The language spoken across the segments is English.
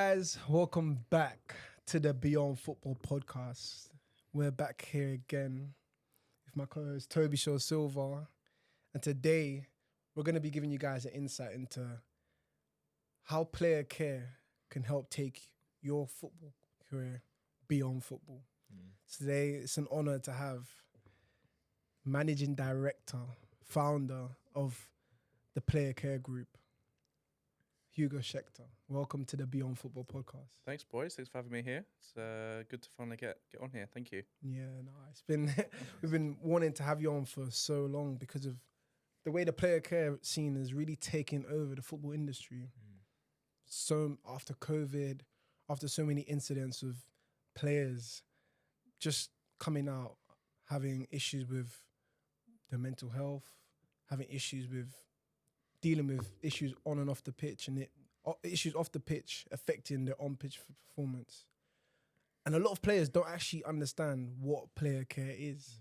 guys, welcome back to the Beyond Football podcast. We're back here again with my co-host Tobi Sho-Silva, and today we're going to be giving you guys an insight into how player care can help take your football career beyond football. Today it's an honor to have managing director, founder of the Player Care Group, Hugo Schechter. Welcome to the Beyond Football podcast. Thanks, boys. Thanks for having me here. It's good to finally get on here. Thank you. Yeah, no, it's been we've been wanting to have you on for so long because of the way the player care scene is really taking over the football industry. So after COVID, after so many incidents of players just coming out having issues with their mental health, having issues with dealing with issues on and off the pitch, and issues off the pitch affecting their on-pitch performance. And a lot of players don't actually understand what player care is.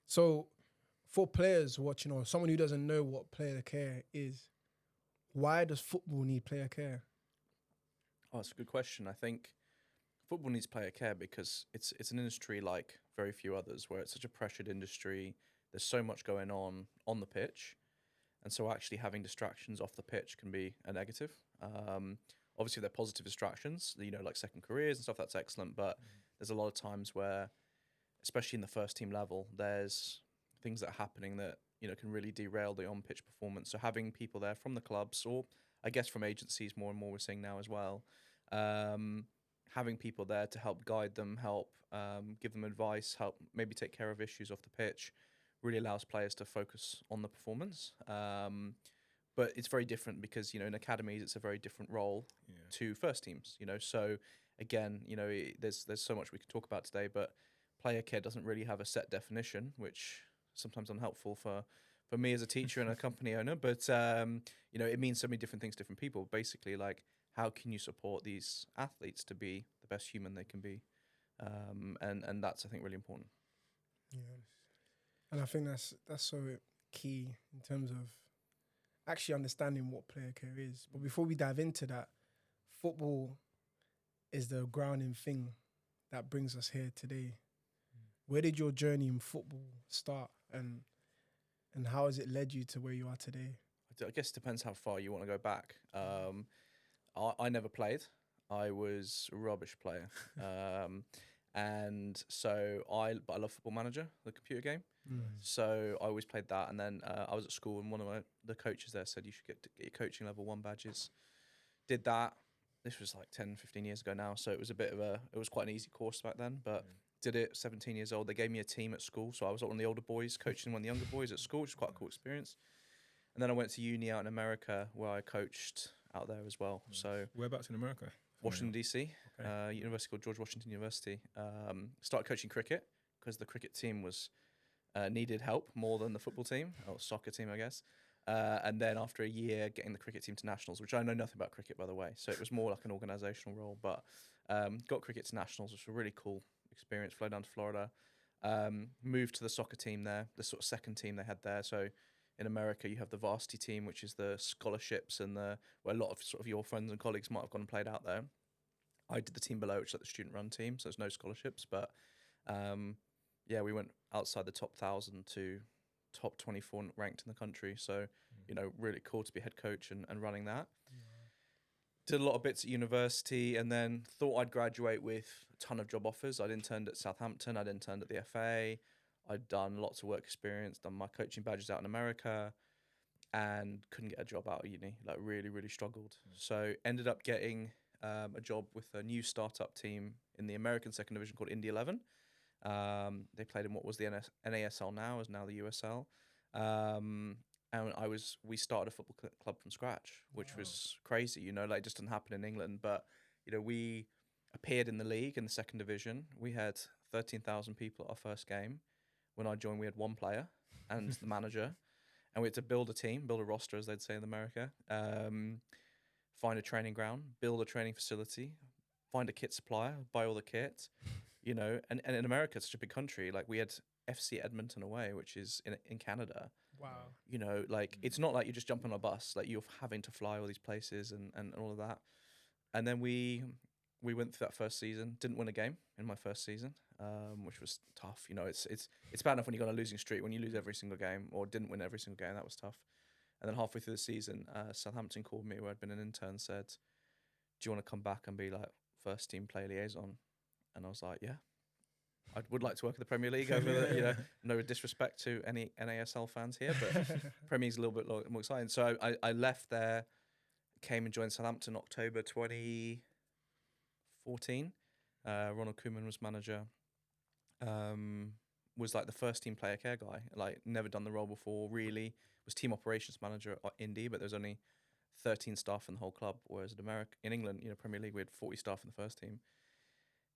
So for players watching, or someone who doesn't know what player care is, why does football need player care? Oh, that's a good question. I think football needs player care because it's an industry like very few others, where it's such a pressured industry. There's so much going on the pitch. And so actually having distractions off the pitch can be a negative. Obviously, they're positive distractions, like second careers and stuff, that's excellent. But there's a lot of times where, especially in the first team level, there's things that are happening that, can really derail the on-pitch performance. So having people there from the clubs, or I guess from agencies more and more we're seeing now as well, having people there to help guide them, help give them advice, help maybe take care of issues off the pitch, really allows players to focus on the performance. But it's very different because, in academies, it's a very different role to first teams, So again, there's so much we could talk about today, but player care doesn't really have a set definition, which is sometimes unhelpful for me as a teacher and a company owner. But, it means so many different things to different people. Basically, like, how can you support these athletes to be the best human they can be? And that's, I think, really important. Yeah. And I think that's so key in terms of actually understanding what player care is. But before we dive into that, football is the grounding thing that brings us here today. Where did your journey in football start, and how has it led you to where you are today? I guess it depends how far you want to go back. I never played. I was a rubbish player. And so I love Football Manager, the computer game. So I always played that. And then I was at school, and one of the coaches there said you should get your coaching level 1 badges. Did that. This was like 10, 15 years ago now. So it was it was quite an easy course back then, but did it 17 years old. They gave me a team at school. So I was one of the older boys coaching one of the younger boys at school, which was quite a cool experience. And then I went to uni out in America, where I coached out there as well. So whereabouts in America? Washington, D.C., university called George Washington University. Started coaching cricket because the cricket team was needed help more than the football team, or soccer team, I guess. And then after a year, getting the cricket team to nationals, which I know nothing about cricket, by the way. So it was more like an organisational role. But got cricket to nationals, which was a really cool experience. Flew down to Florida. Moved to the soccer team there, the sort of second team they had there. So in America, you have the varsity team, which is the scholarships and where a lot of sort of your friends and colleagues might have gone and played out there. I did the team below, which is like the student-run team, so there's no scholarships. But we went outside the top 1,000 to top 24 ranked in the country. So, really cool to be head coach and running that. Did a lot of bits at university, and then thought I'd graduate with a ton of job offers. I'd interned at Southampton, I'd interned at the FA. I'd done lots of work experience, done my coaching badges out in America, and couldn't get a job out of uni. Like, really, really struggled. So ended up getting a job with a new startup team in the American second division called Indy 11. They played in what was the NASL now, is now the USL. And we started a football club from scratch, which was crazy. It just didn't happen in England. But, we appeared in the league in the second division. We had 13,000 people at our first game. When I joined, we had 1 player and the manager. And we had to build a team, build a roster, as they'd say in America, find a training ground, build a training facility, find a kit supplier, buy all the kit, And in America, it's such a big country. Like, we had FC Edmonton away, which is in Canada. Wow. It's not like you just jump on a bus. Like, you're having to fly all these places and all of that. And then we went through that first season. Didn't win a game in my first season, which was tough. You know, it's bad enough when you got a losing streak. When you lose every single game or didn't win every single game, that was tough. And then halfway through the season, Southampton called me, where I'd been an intern, said, "Do you want to come back and be like first team player liaison?" And I was like, "Yeah, I would like to work in the Premier League." Over the, you know, no disrespect to any NASL fans here, but Premier League's a little bit more exciting. So I left there, came and joined Southampton October 2014. Ronald Koeman was manager. Was like the first team player care guy. Like never done the role before. Really was team operations manager at Indy, but there's only 13 staff in the whole club. Whereas in England, you know, Premier League, we had 40 staff in the first team.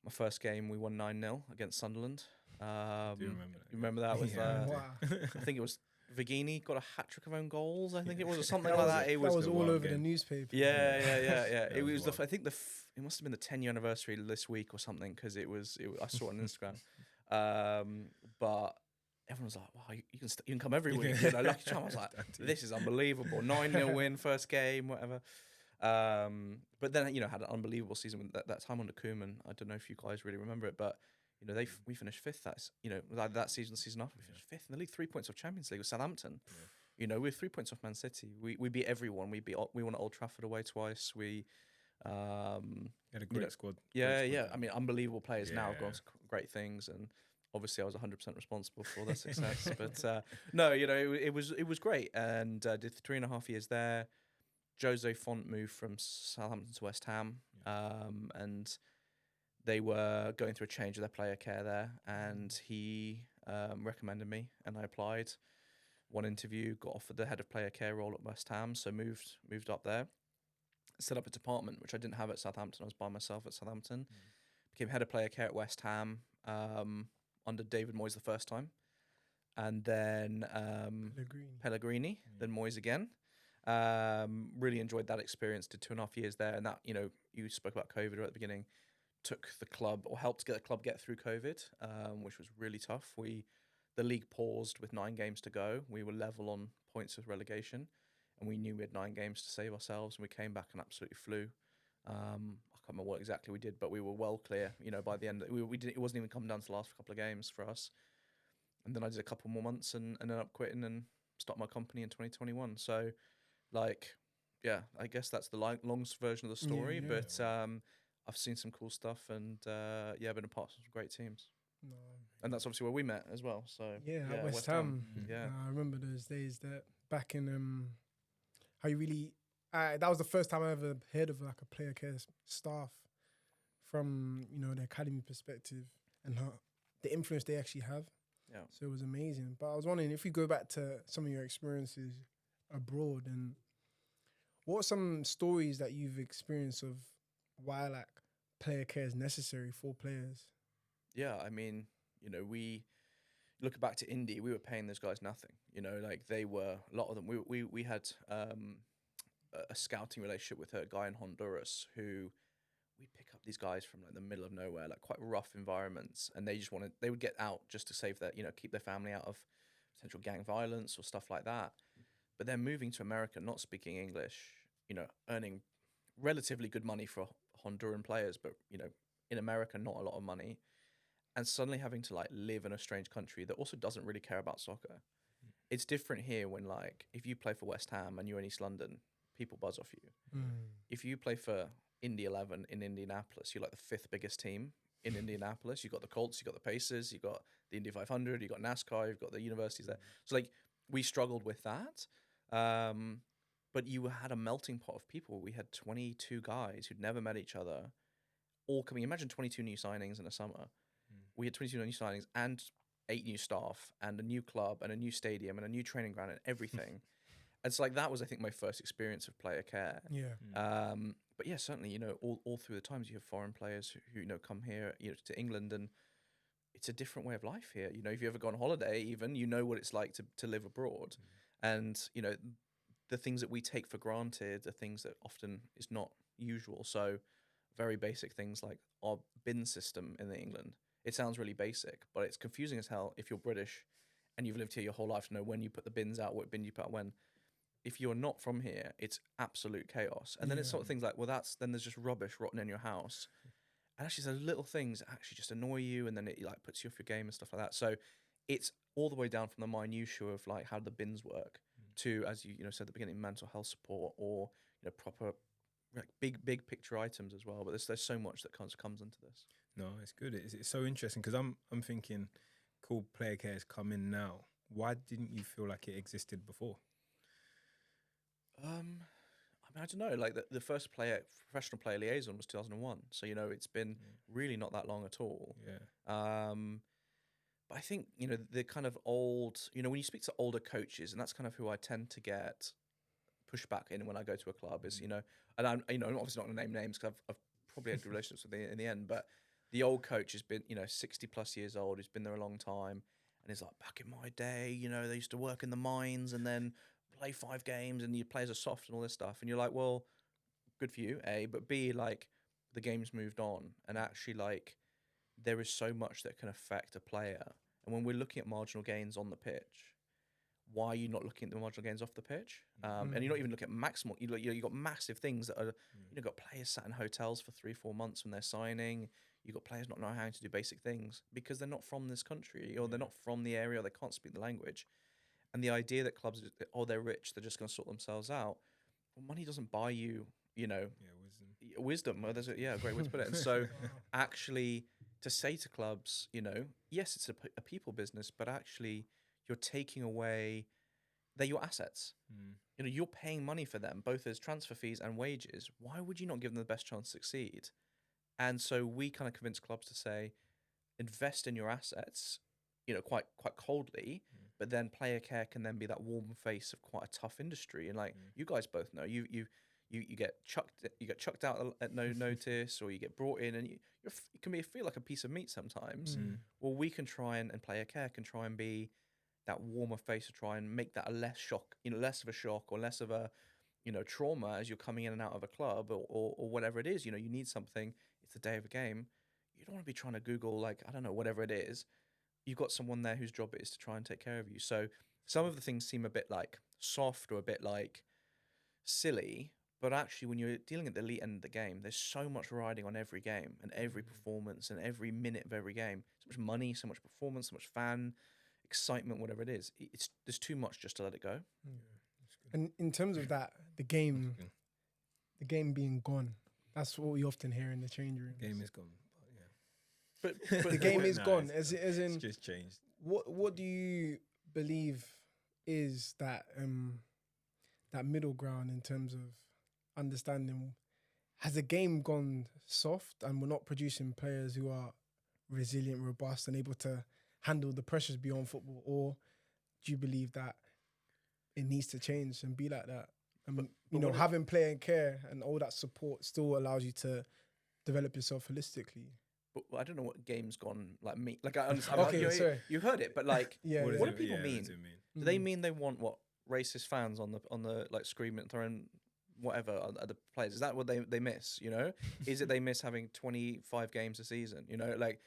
My first game, we won 9-0 against Sunderland. Do you remember that? You remember that? Was Wow. I think it was Vigini got a hat trick of own goals. I think it was, or something like that. It That was the all one over the game. newspaper. Yeah. It was was I think it must have been the 10-year anniversary this week or something, because I saw it on Instagram. But everyone was like, "Wow, you can come every week." You know, Lucky Charm. I was like, "This is unbelievable." 9-0 win, first game, whatever. But then, you know, had an unbelievable season with that time under Koeman. I don't know if you guys really remember it, but you know, we finished fifth. That season, the season after, we finished fifth in the league, 3 points off Champions League with Southampton. Yeah. You know, we're 3 points off Man City. We beat everyone. We won at Old Trafford away twice. We had a great squad. Yeah, great yeah. squad. I mean, unbelievable players now have gone to great things, and obviously I was 100% responsible for their success. But no, you know, it was great, and did 3.5 years there. Jose Font moved from Southampton to West Ham, and they were going through a change of their player care there, and he recommended me, and I applied. One interview, got offered the head of player care role at West Ham, so moved up there. Set up a department, which I didn't have at Southampton. I was by myself at Southampton. Became head of player care at West Ham under David Moyes the first time, and then Pellegrini, then Moyes again. Really enjoyed that experience. Did 2.5 years there, and that, you know, you spoke about COVID right at the beginning. Took the club, or helped get the club get through COVID, which was really tough. The league paused with 9 games to go. We were level on points with relegation, and we knew we had 9 games to save ourselves, and we came back and absolutely flew. I can't remember what exactly we did, but we were well clear. You know, by the end, it wasn't even coming down to the last couple of games for us. And then I did a couple more months and ended up quitting and started my company in 2021. So, like, yeah, I guess that's the longest version of the story. Yeah. But I've seen some cool stuff, and I've been a part of some great teams. No. And that's obviously where we met as well. So at West Ham. Yeah, I remember those days that back in how you really. That was the first time I ever heard of like a player care staff from, you know, the academy perspective and the influence they actually have. Yeah. So it was amazing. But I was wondering if we go back to some of your experiences abroad, and what are some stories that you've experienced of why like player care is necessary for players? Yeah, I mean, you know, we look back to Indy, we were paying those guys nothing. You know, like they were, a lot of them, we had a scouting relationship with a guy in Honduras who we'd pick up these guys from like the middle of nowhere, like quite rough environments, and they would get out just to save their, you know, keep their family out of potential gang violence or stuff like that. But they're moving to America, not speaking English, you know, earning relatively good money for Honduran players, but, you know, in America, not a lot of money. And suddenly having to like live in a strange country that also doesn't really care about soccer. It's different here when, like, if you play for West Ham and you're in East London, people buzz off you. If you play for Indy 11 in Indianapolis, you're like the 5th biggest team in Indianapolis. You've got the Colts, you've got the Pacers, you've got the Indy 500, you've got NASCAR, you've got the universities there. So like we struggled with that. But you had a melting pot of people. We had 22 guys who'd never met each other, all coming. Imagine 22 new signings in a summer. We had 22 new signings and 8 new staff and a new club and a new stadium and a new training ground and everything. And so like that was, I think, my first experience of player care. Yeah. But yeah, certainly, you know, all through the times you have foreign players who you know, come here, you know, to England, and it's a different way of life here. You know, if you ever go on holiday, even, you know what it's like to live abroad. And, you know, the things that we take for granted are things that often is not usual. So very basic things like our bin system in England. It sounds really basic, but it's confusing as hell if you're British and you've lived here your whole life to know when you put the bins out, what bin you put out when. if you're not from here, it's absolute chaos. And then it's sort of things like, well, then there's just rubbish rotten in your house. And actually, there's little things that actually just annoy you, and then it like puts you off your game and stuff like that. So it's all the way down from the minutiae of like how the bins work to, as you said at the beginning, mental health support, or proper like big picture items as well. But there's so much that comes into this. No, it's good. It's so interesting because I'm thinking, cool, player care has come in now. Why didn't you feel like it existed before? I mean, I don't know. Like the first professional player liaison was 2001, so it's been really not that long at all. Yeah. But I think the kind of old, when you speak to older coaches, and that's kind of who I tend to get pushback in when I go to a club is and I'm obviously not going to name names because I've probably had good relationships with them in the end, but the old coach has been 60 plus years old, who's been there a long time, and he's like, back in my day, they used to work in the mines and then play 5 games and your players are soft and all this stuff, and you're like, well, good for you, A, but B, like the game's moved on, and actually like there is so much that can affect a player. And when we're looking at marginal gains on the pitch, why are you not looking at the marginal gains off the pitch? And you're not even looking at maximal. You got massive things that are. You've got players sat in hotels for 3-4 months when they're signing. You've got players not knowing how to do basic things because they're not from this country, or they're not from the area, or they can't speak the language. And the idea that clubs, they're rich, they're just going to sort themselves out. Well, money doesn't buy you, wisdom. Well, there's a great way to put it. And so, actually, to say to clubs, yes, it's a people business, but actually, you're taking away, they're your assets. You're paying money for them, both as transfer fees and wages. Why would you not give them the best chance to succeed? And so we kind of convince clubs to say, invest in your assets, quite coldly, but then player care can then be that warm face of quite a tough industry. And like you guys both know, you get chucked out at no notice, or you get brought in, and you can feel like a piece of meat sometimes. Well, we can try and player care can try and be that warmer face to try and make that a less of a shock, or less of a trauma as you're coming in and out of a club, or whatever it is. You need something. It's the day of a game. You don't want to be trying to Google, like, I don't know, whatever it is. You've got someone there whose job it is to try and take care of you. So some of the things seem a bit like soft or a bit like silly, but actually when you're dealing at the elite end of the game, there's so much riding on every game and every performance and every minute of every game. So much money, so much performance, so much fan excitement, whatever it is. There's too much just to let it go. And in terms of that, the game being gone, that's what we often hear in the change room. Game is gone. But the game is gone. As in, it's just changed. What do you believe is that that middle ground in terms of understanding? Has the game gone soft and we're not producing players who are resilient, robust, and able to handle the pressures beyond football, or do you believe that it needs to change and be like that? And having player care and all that support still allows you to develop yourself holistically. But I don't know what game's gone like me. Like I understand. Okay, sorry. You heard it, but like, what do people mean? Do they mean they want what racist fans on the like screaming, throwing whatever at the players? Is that what they miss? Is it they miss having 25 games a season? Like,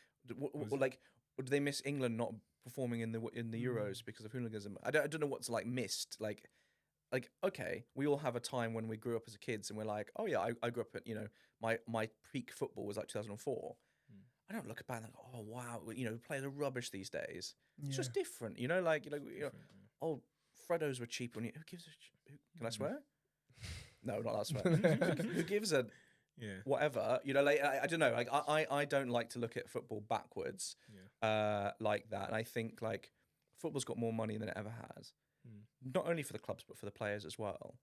like, do they miss England not performing in the Euros because of hooliganism? I don't know what's like missed. Like, okay, we all have a time when we grew up as kids and we're like, oh yeah, I grew up at my peak football was like 2004. I don't look back and go, oh wow, players are rubbish these days. It's just different, oh, Freddos were cheap when who gives a can I swear? No, not that swear. Who gives a whatever? Like I don't know. Like I don't like to look at football backwards, like that. And I think like football's got more money than it ever has, not only for the clubs but for the players as well.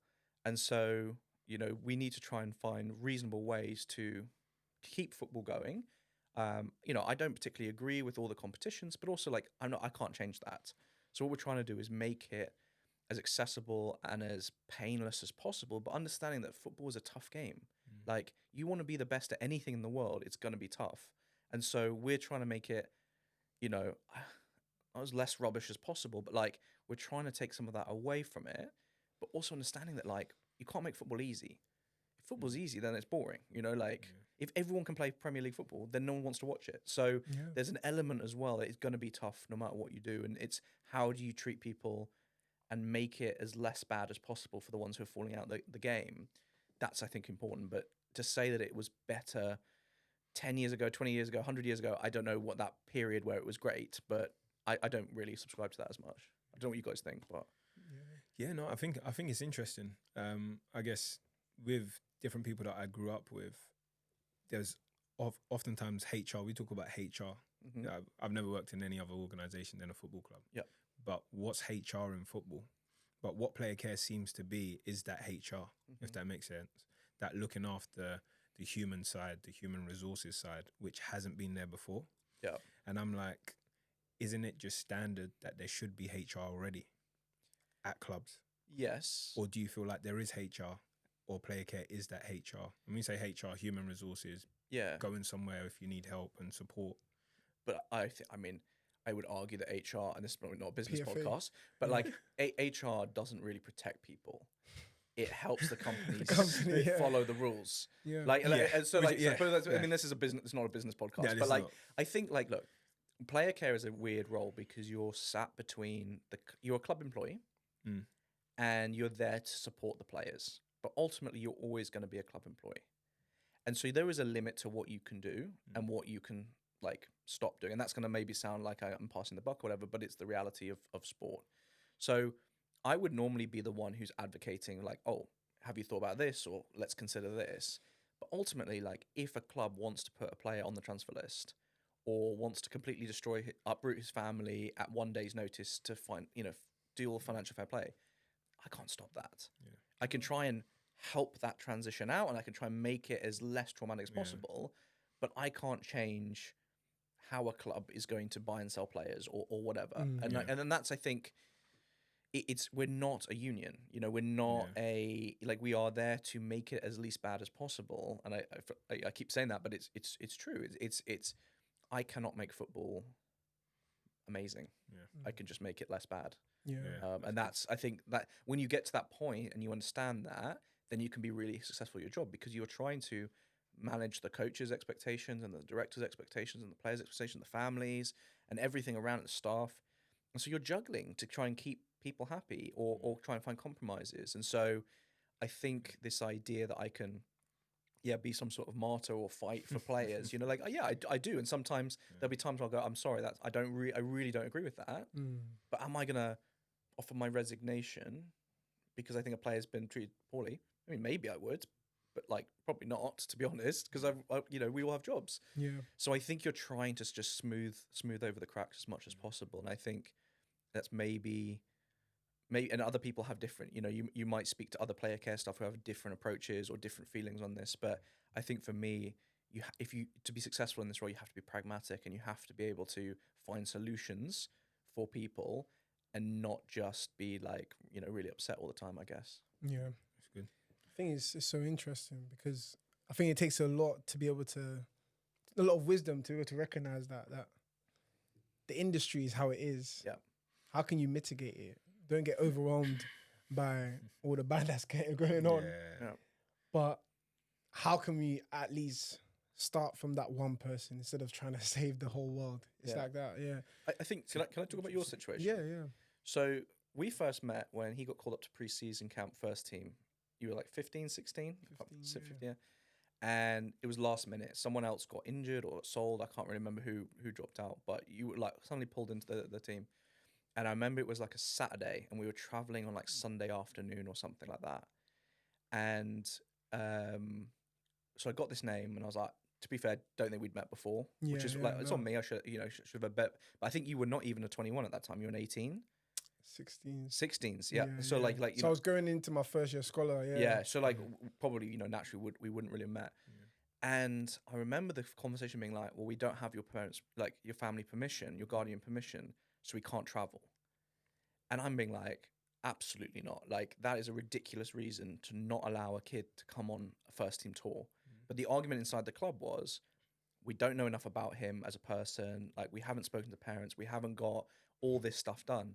And so we need to try and find reasonable ways to keep football going. I don't particularly agree with all the competitions, but also like I can't change that. So what we're trying to do is make it as accessible and as painless as possible, but understanding that football is a tough game. Like you want to be the best at anything in the world, it's going to be tough. And so we're trying to make it, as less rubbish as possible, but like we're trying to take some of that away from it, but also understanding that like you can't make football easy. If football's easy, then it's boring. If everyone can play Premier League football, then no one wants to watch it. So there's an element as well that it's going to be tough no matter what you do. And it's how do you treat people and make it as less bad as possible for the ones who are falling out the game, that's, I think, important. But to say that it was better 10 years ago, 20 years ago, 100 years ago, I don't know what that period where it was great, but I don't really subscribe to that as much. I don't know what you guys think, but... Yeah, no, I think it's interesting. I guess with different people that I grew up with, there's oftentimes HR. We talk about HR. Mm-hmm. I've never worked in any other organisation than a football club. Yeah. But what's HR in football? But what player care seems to be is that HR, if that makes sense. That looking after the human side, the human resources side, which hasn't been there before. Yeah. And I'm like, isn't it just standard that there should be HR already at clubs? Yes. Or do you feel like there is HR, or player care is that HR? When we say HR, human resources, Yeah. going somewhere if you need help and support. But I mean, I would argue that HR, and this is probably not a business PFA. podcast, but like HR doesn't really protect people. It helps the companies company, yeah. follow the rules. Yeah. And so Which- like, yeah, but that's, I yeah. mean, this is a business. It's not a business podcast, Yeah, but it's like, not. I think like, look, player care is a weird role because you're sat between you're a club employee, and you're there to support the players, but ultimately you're always going to be a club employee, and so there is a limit to what you can do and what you can like stop doing, and that's going to maybe sound like I'm passing the buck or whatever, but it's the reality of sport. So I would normally be the one who's advocating like, oh, have you thought about this, or let's consider this. But ultimately, like, if a club wants to put a player on the transfer list or wants to completely uproot his family at one day's notice to do all financial fair play, I can't stop that. Yeah. I can try and help that transition out, and I can try and make it as less traumatic as possible, but I can't change how a club is going to buy and sell players or whatever. And then that's, I think, we're not a union, we're not we are there to make it as least bad as possible. And I keep saying that, but it's true. It's I cannot make football amazing. I can just make it less bad. And that's, I think that when you get to that point and you understand that, then you can be really successful at your job, because you're trying to manage the coaches' expectations and the directors' expectations and the players' expectations, the families and everything around the staff. And so you're juggling to try and keep people happy or try and find compromises. And so I think this idea that I can be some sort of martyr or fight for players, I do. And sometimes there'll be times I'll go, I'm sorry, I really don't agree with that. But am I gonna offer my resignation because I think a player's been treated poorly? I mean, maybe I would, but like probably not, to be honest, because we all have jobs. So I think you're trying to just smooth over the cracks as much as possible. And I think that's maybe and other people have different, you might speak to other player care staff who have different approaches or different feelings on this. But I think for me, to be successful in this role, you have to be pragmatic, and you have to be able to find solutions for people and not just be like, really upset all the time, I guess. Yeah. It's good. I think it's so interesting because I think it takes a lot to be able to, a lot of wisdom to be able to recognize that the industry is how it is. Yeah. How can you mitigate it? Don't get overwhelmed by all the bad that's going on. Yeah. But how can we at least start from that one person instead of trying to save the whole world? It's like that, yeah. I think, can I talk about your situation? Yeah. So we first met when he got called up to pre-season camp first team. You were like 15, 16? 15, yeah. And it was last minute. Someone else got injured or sold. I can't really remember who dropped out, but you were like suddenly pulled into the team. And I remember it was like a Saturday and we were traveling on like Sunday afternoon or something like that. And so I got this name and I was like, to be fair, don't think we'd met before, which is it's on me. I should have bet. But I think you were not even a 21 at that time. You were an 18. 16s, yeah. So like so I was going into my first year scholar, yeah. So like probably naturally we wouldn't really have met. And I remember the conversation being like, well, we don't have your parents, like your family permission, your guardian permission, so we can't travel. And I'm being like, absolutely not. Like that is a ridiculous reason to not allow a kid to come on a first team tour. But the argument inside the club was, we don't know enough about him as a person. Like we haven't spoken to parents. We haven't got all this stuff done.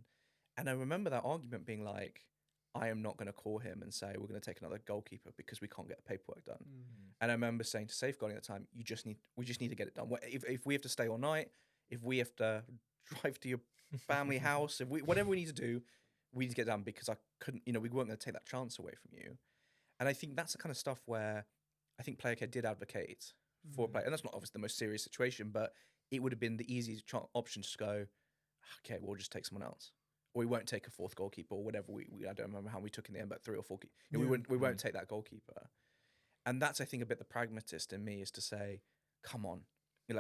And I remember that argument being like, I am not going to call him and say, we're going to take another goalkeeper because we can't get the paperwork done. And I remember saying to Safeguarding at the time, we just need to get it done. If we have to stay all night, if we have to drive to your family house, whatever we need to do, we need to get down because I couldn't, we weren't going to take that chance away from you. And I think that's the kind of stuff where I think player care did advocate for a player. And that's not obviously the most serious situation, but it would have been the easiest option to go, okay, we'll just take someone else. Or we won't take a fourth goalkeeper or whatever. I don't remember how we took in the end, but 3 or 4. We won't take that goalkeeper. And that's, I think, a bit the pragmatist in me is to say, come on,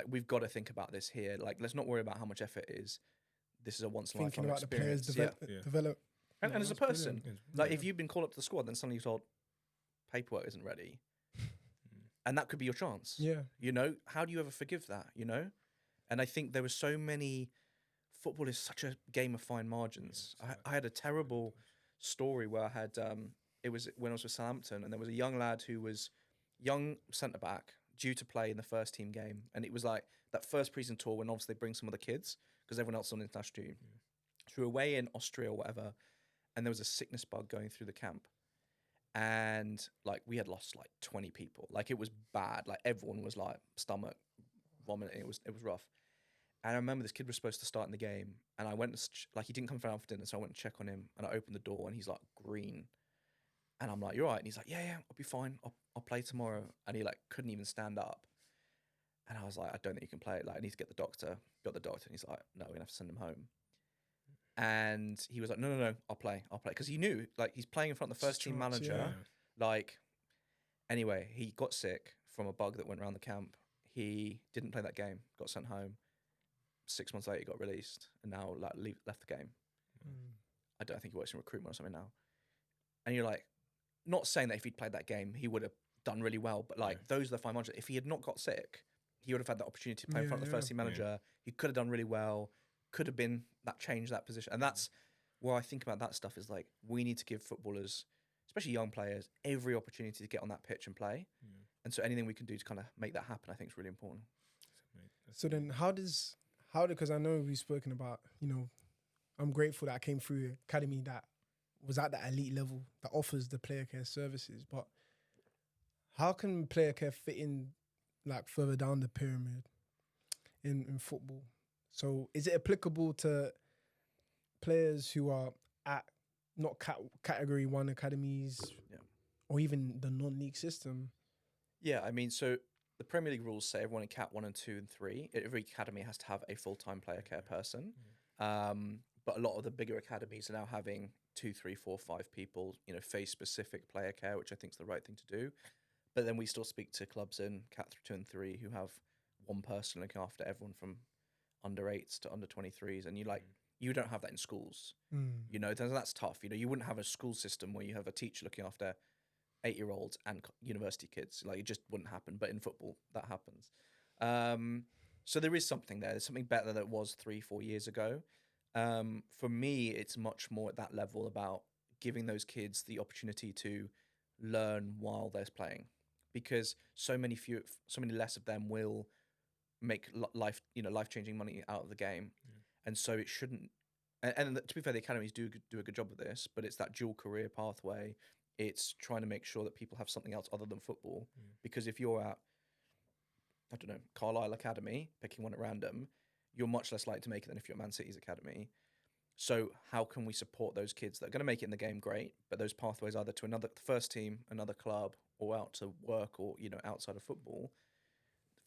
we've got to think about this here. Like, let's not worry about how much effort it is. This is a once in a lifetime experience. Thinking about the players develop. And as a person, brilliant. if you've been called up to the squad, then suddenly you're told paperwork isn't ready, and that could be your chance. Yeah. How do you ever forgive that? And I think there were so many. Football is such a game of fine margins. I had a terrible story where I had it was when I was with Southampton, and there was a young lad who was young centre back due to play in the first team game, and it was like that first pre-season tour when obviously they bring some of the kids because everyone else is on international team. So we were away in Austria or whatever, and there was a sickness bug going through the camp, and we had lost 20 people. It was bad. Everyone was stomach vomiting. It was rough. And I remember this kid was supposed to start in the game, and I went to, he didn't come down for dinner, so I went to check on him, and I opened the door, and he's green, and I'm like, "You're right," and he's like, "Yeah, I'll be fine. I'll play tomorrow," and he couldn't even stand up, and I was like, "I don't think you can play it. I need to get the doctor." Got the doctor, and he's like, "No, we're gonna have to send him home." And he was like, "No, I'll play," because he knew he's playing in front of the first team manager. Yeah. Anyway, he got sick from a bug that went around the camp. He didn't play that game. Got sent home. 6 months later, he got released, and now left the game. I think he works in recruitment or something now. And you're not saying that if he'd played that game, he would have done really well, but those are the fine margins. If he had not got sick, he would have had the opportunity to play in front of the first team manager. Yeah. He could have done really well. Could have been that change that position, and that's where I think about that stuff. Is we need to give footballers, especially young players, every opportunity to get on that pitch and play. And so anything we can do to kind of make that happen, I think, is really important. So then, because I know we've spoken about, I'm grateful that I came through an academy that was at that elite level that offers the player care services. But how can player care fit in further down the pyramid in football? So is it applicable to players who are at not category 1 academies or even the non-league system? Yeah, I mean, so the Premier League rules say everyone in Cat 1 and 2 and 3, every academy has to have a full-time player care person. But a lot of the bigger academies are now having 2, 3, 4, 5 people, phase-specific player care, which I think is the right thing to do. But then we still speak to clubs in Cat 2 and 3 who have one person looking after everyone from under 8s to under 23s, and you don't have that in schools. That's tough. You wouldn't have a school system where you have a teacher looking after 8-year-olds and university kids. It just wouldn't happen. But in football, that happens. So there is something there. There's something better than it was 3-4 years ago. For me, it's much more at that level about giving those kids the opportunity to learn while they're playing, because so many less of them will make life-changing money out of the game. And so it shouldn't. And to be fair, the academies do a good job of this, but it's that dual career pathway. It's trying to make sure that people have something else other than football. Because if you're at, I don't know, Carlisle Academy, picking one at random, you're much less likely to make it than if you're at Man City's academy. So how can we support those kids that are going to make it in the game? Great, but those pathways either to the first team, another club, or out to work, or outside of football.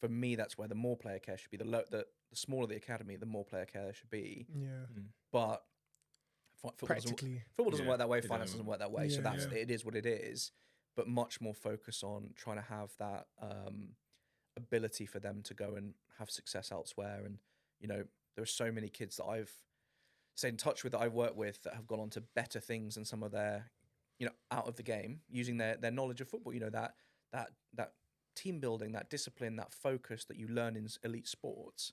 For me, that's where the more player care should be. The smaller the academy, the more player care there should be. But football doesn't work that way. Finance doesn't work that way. So it is what it is. But much more focus on trying to have that ability for them to go and have success elsewhere. And there are so many kids that I've stayed in touch with, that I've worked with, that have gone on to better things than some of their, out of the game, using their knowledge of football. That team building, that discipline, that focus that you learn in elite sports,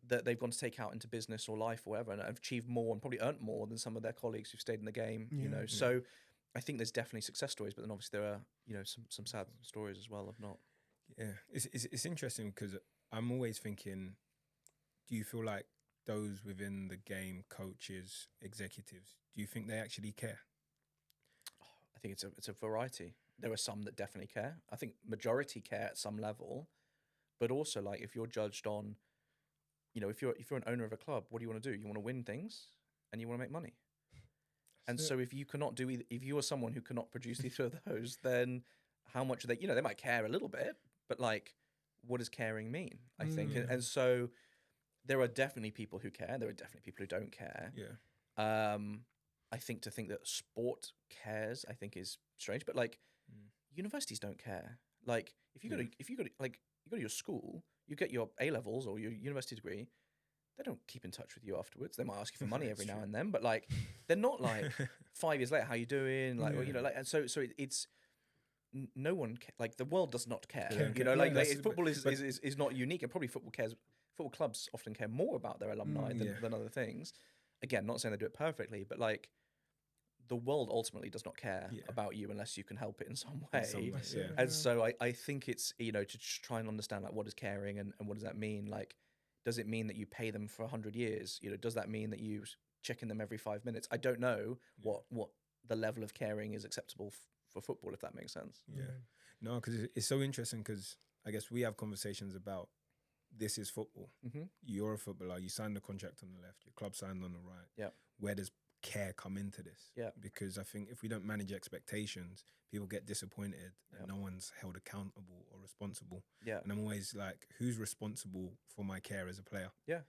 that they've gone to take out into business or life or whatever, and have achieved more and probably earned more than some of their colleagues who've stayed in the game. So I think there's definitely success stories, but then obviously there are some sad stories as well of not. Yeah, it's interesting because I'm always thinking, do you feel like those within the game, coaches, executives, do you think they actually care? I think it's a variety. There are some that definitely care. I think majority care at some level, but also if you're judged on, if you're an owner of a club, what do you want to do? You want to win things and you want to make money. And So- so if you cannot do either, if you are someone who cannot produce either of those, then how much are they, they might care a little bit, but like, what does caring mean? I think. Yeah. And so there are definitely people who care. There are definitely people who don't care. Yeah. I think to think that sport cares, I think is strange, but like universities don't care. Like if you go to, you go to your school, you get your A levels or your university degree, they don't keep in touch with you afterwards. They might ask you for money every now and then, but like they're not like 5 years later, how you doing? Like, well, like, and so it's no one like the world does not care. Football is not unique, and probably football clubs often care more about their alumni than other things. Again, not saying they do it perfectly, but like the world ultimately does not care about you unless you can help it in some way. And so I think it's, to try and understand like what is caring and what does that mean? Like, does it mean that you pay them for 100 years? Does that mean that you check in them every 5 minutes? I don't know what the level of caring is acceptable for football, if that makes sense. Yeah. No, because it's so interesting, because I guess we have conversations about this is football. Mm-hmm. You're a footballer. You signed the contract on the left. Your club signed on the right. Yeah. Where does care come into this? Yeah. Because I think if we don't manage expectations, people get disappointed and no one's held accountable or responsible. Yeah. And I'm always like, who's responsible for my care as a player? Yeah.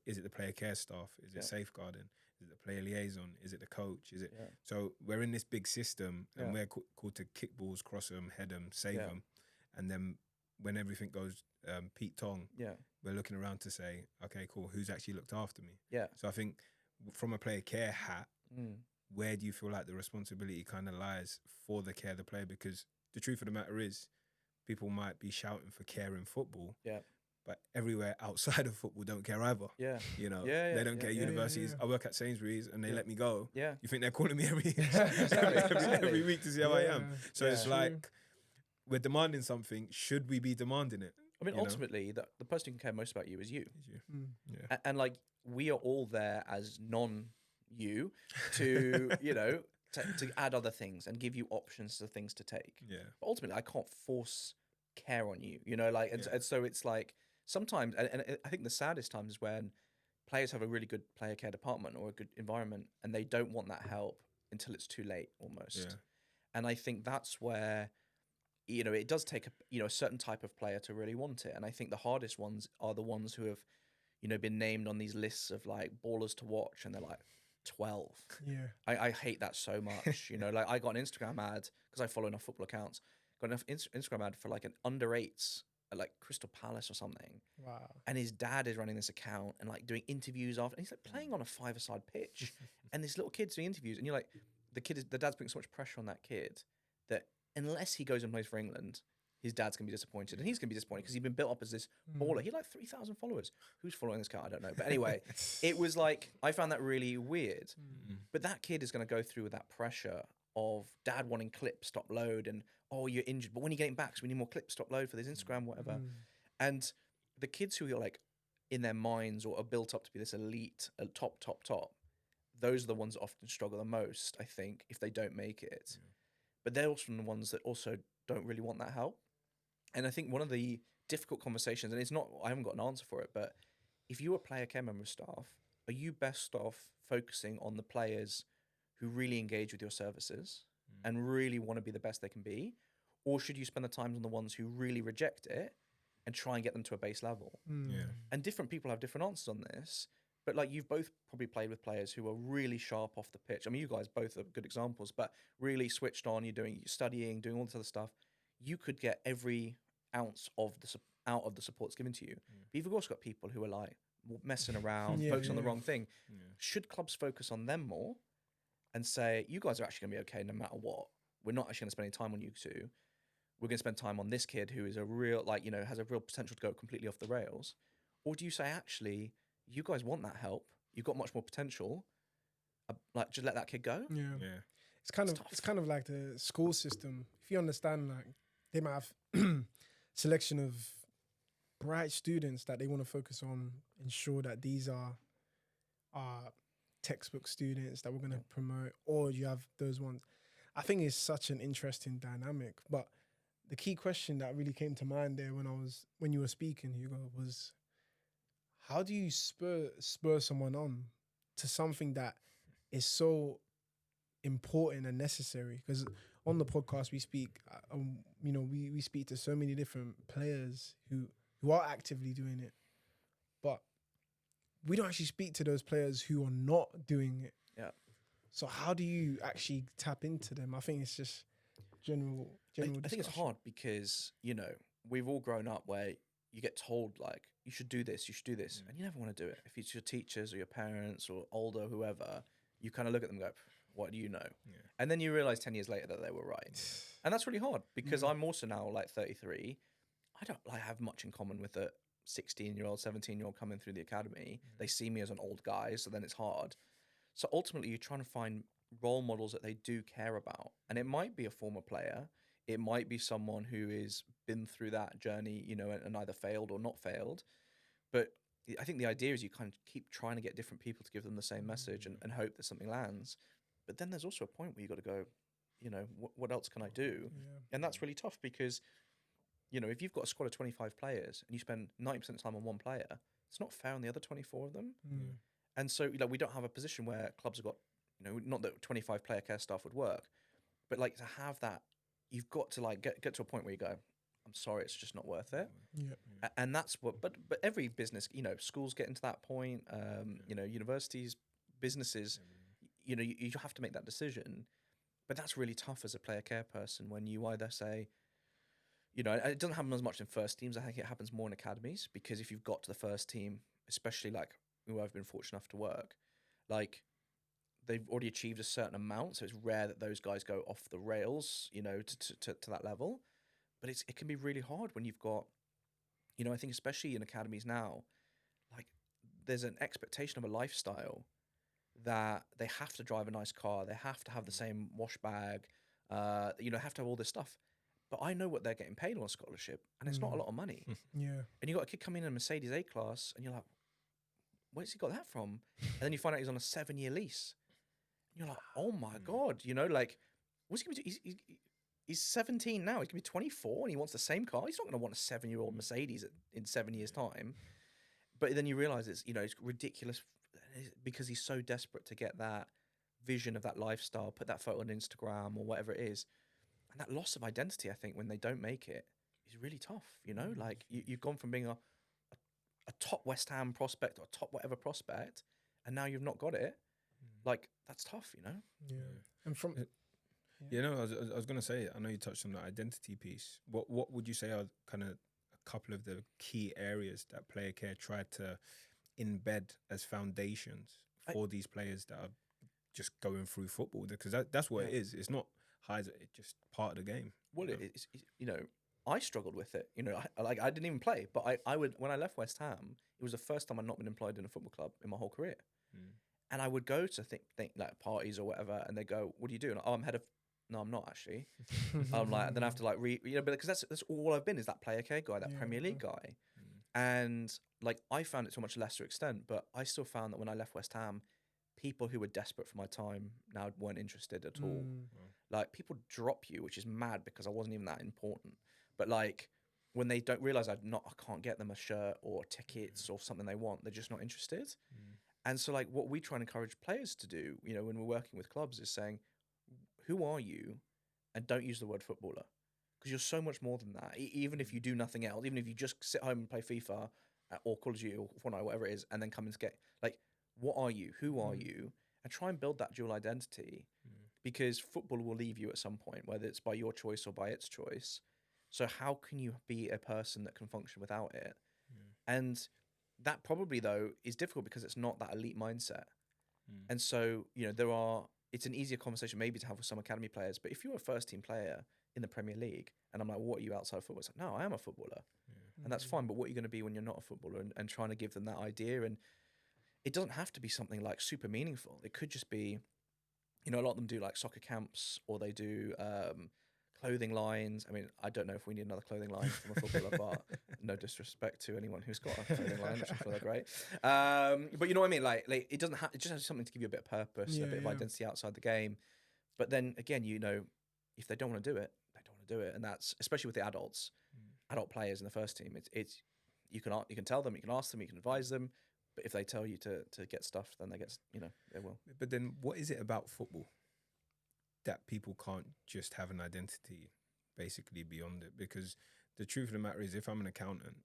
Is it the player care staff? Is it safeguarding? Is it the player liaison? Is it the coach? Is it? Yeah. So we're in this big system, and we're called to kick balls, cross them, head them, save them, and then when everything goes Pete Tong, we're looking around to say, okay, cool, who's actually looked after me? Yeah. So I think from a player care hat, where do you feel like the responsibility kind of lies for the care of the player? Because the truth of the matter is, people might be shouting for care in football, but everywhere outside of football don't care either. Yeah. They don't care. Universities. I work at Sainsbury's and they let me go. Yeah. You think they're calling me every week to see how I am? So it's like, we're demanding something. Should we be demanding it? I mean, ultimately, the person who can care most about you is you. Yeah. And like, we are all there as non-you to, to add other things and give you options to things to take. Yeah. But ultimately, I can't force care on you, and so it's like sometimes, and I think the saddest times is when players have a really good player care department or a good environment and they don't want that help until it's too late almost. Yeah. And I think that's where, it does take a certain type of player to really want it. And I think the hardest ones are the ones who have, been named on these lists of like ballers to watch and they're like 12. Yeah. I hate that so much. Like I got an Instagram ad because I follow enough football accounts. Got enough Instagram ad for like an under 8s at like Crystal Palace or something. Wow. And his dad is running this account and like doing interviews after. And he's like playing on a 5-a-side pitch, and this little kid's doing interviews. And you're like, the dad's putting so much pressure on that kid that unless he goes and plays for England, his dad's gonna be disappointed, and he's gonna be disappointed because he's been built up as this baller. He had like 3,000 followers. Who's following this guy? I don't know. But anyway, it was like I found that really weird. But that kid is gonna go through with that pressure of dad wanting clips, stop load, and you're injured, but when are you getting back? So we need more clips, stop load for this Instagram, whatever. And the kids who are like in their minds or are built up to be this elite, top, those are the ones that often struggle the most, I think, if they don't make it. But they're also the ones that also don't really want that help. And I think one of the difficult conversations, and I haven't got an answer for it, but if you're a player care member of staff, are you best off focusing on the players who really engage with your services and really want to be the best they can be? Or should you spend the time on the ones who really reject it and try and get them to a base level? Yeah. And different people have different answers on this. But like you've both probably played with players who are really sharp off the pitch. I mean, you guys both are good examples, but really switched on. You're studying, doing all this other stuff. You could get every ounce of out of the supports given to you. But you've also got people who are like messing around, focusing on the wrong thing. Should clubs focus on them more and say, you guys are actually going to be okay no matter what? We're not actually going to spend any time on you two. We're going to spend time on this kid who is a real, has a real potential to go completely off the rails. Or do you say, actually, you guys want that help? You've got much more potential. Just let that kid go. Yeah. It's kind of like the school system. If you understand, like they might have selection of bright students that they want to focus on, ensure that these are textbook students that we're going to promote, or you have those ones. I think it's such an interesting dynamic. But the key question that really came to mind there when you were speaking, Hugo, was how do you spur someone on to something that is so important and necessary, because on the podcast we speak, we speak to so many different players who are actively doing it, but we don't actually speak to those players who are not doing it. Yeah. So how do you actually tap into them? I think it's just general I think it's discussion. hard because, we've all grown up where you get told, like, you should do this, and you never want to do it. If it's your teachers or your parents or older, whoever, you kind of look at them and go, what do you know? Yeah. And then you realize 10 years later that they were right. And that's really hard because I'm also now like 33. I don't have much in common with a 16-year-old, 17-year-old coming through the academy. They see me as an old guy, so then it's hard. So ultimately, you're trying to find role models that they do care about. And it might be a former player. It might be someone who has been through that journey, and either failed or not failed. But I think the idea is you kind of keep trying to get different people to give them the same message and hope that something lands. But then there's also a point where you got to go, what else can I do? Yeah. And that's really tough because, if you've got a squad of 25 players and you spend 90% of the time on one player, it's not fair on the other 24 of them. Mm. And so, we don't have a position where clubs have got, not that 25 player care staff would work, but to have that, you've got to get to a point where you go, I'm sorry, it's just not worth it. Yeah. And that's what, but every business, schools get into that point, universities, businesses, you have to make that decision. But that's really tough as a player care person when you either say, it doesn't happen as much in first teams. I think it happens more in academies because if you've got to the first team, especially who I've been fortunate enough to work, they've already achieved a certain amount. So it's rare that those guys go off the rails, to that level. But it can be really hard when you've got, I think especially in academies now, there's an expectation of a lifestyle that they have to drive a nice car, they have to have the same wash bag, have to have all this stuff. But I know what they're getting paid on a scholarship, and it's not a lot of money. Yeah. And you got a kid coming in a Mercedes A-Class, and you're like, where's he got that from? And then you find out he's on a 7-year lease. And you're like, oh my God, what's he going to do? He's 17 now. He's going to be 24 and he wants the same car. He's not going to want a 7-year-old Mercedes in 7 years' time. But then you realize it's ridiculous because he's so desperate to get that vision of that lifestyle, put that photo on Instagram or whatever it is. And that loss of identity, I think, when they don't make it is really tough. You've gone from being a top West Ham prospect or a top whatever prospect, and now you've not got it. That's tough, Yeah. And from... I was going to say, I know you touched on the identity piece. What would you say are kind of a couple of the key areas that player care tried to embed as foundations for these players that are just going through football? Because that's what it is. It's not highs, it's just part of the game. Well, it's I struggled with it. I didn't even play, but I would, when I left West Ham, it was the first time I'd not been employed in a football club in my whole career. And I would go to think parties or whatever, and they go, "What do you do?" And I'm head of. No, I'm not actually. I'm then I have to because that's all I've been is that player care guy, that Premier League guy, and I found it to a much lesser extent, but I still found that when I left West Ham, people who were desperate for my time now weren't interested at all. People drop you, which is mad because I wasn't even that important. But when they don't realize I can't get them a shirt or tickets or something they want, they're just not interested. And so what we try and encourage players to do, when we're working with clubs, is saying, who are you? And don't use the word footballer, because you're so much more than that. Even if you do nothing else, even if you just sit home and play FIFA or Call of Duty or Fortnite, whatever it is, and then come and get what are you? Who are you? And try and build that dual identity, because football will leave you at some point, whether it's by your choice or by its choice. So how can you be a person that can function without it? And that probably though is difficult because it's not that elite mindset. And so, it's an easier conversation maybe to have with some academy players. But if you're a first team player in the Premier League and I'm like, what are you outside of football? It's no, I am a footballer. And that's fine. But what are you going to be when you're not a footballer? And trying to give them that idea. And it doesn't have to be something super meaningful. It could just be, a lot of them do soccer camps, or they do clothing lines. I mean, I don't know if we need another clothing line from a footballer, but no disrespect to anyone who's got a clothing line, which I'm sure they're great. But you know what I mean? It doesn't have, it just has something to give you a bit of purpose, a bit of identity outside the game. But then again, if they don't want to do it, they don't want to do it. And that's, especially with the adult players in the first team, it's you can tell them, you can ask them, you can advise them. But if they tell you to get stuff, then they get, they will. But then what is it about football that people can't just have an identity basically beyond it, because the truth of the matter is, if I'm an accountant,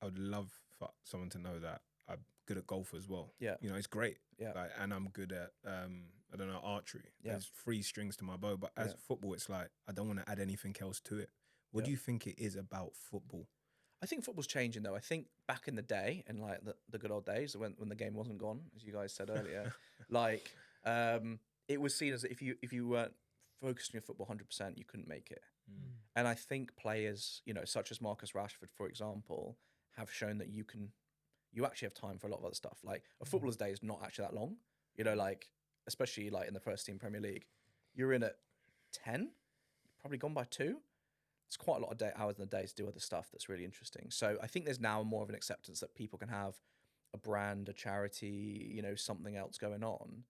I would love for someone to know that I'm good at golf as well. Yeah. You know, it's great. Yeah. Like, and I'm good at, I don't know, archery. Yeah. There's 3 strings to my bow. But as football, it's like, I don't want to add anything else to it. What do you think it is about football? I think football's changing though. I think back in the day, in like the good old days when the game wasn't gone, as you guys said earlier, like it was seen as if you weren't focused on your football 100%, you couldn't make it. And I think players, you know, such as Marcus Rashford, for example, have shown that you actually have time for a lot of other stuff. Like a footballer's day is not actually that long. You know, like especially like in the first team Premier League, you're in at 10, you're probably gone by 2. It's quite a lot of hours in the day to do other stuff that's really interesting. So I think there's now more of an acceptance that people can have a brand, a charity, you know, something else going on,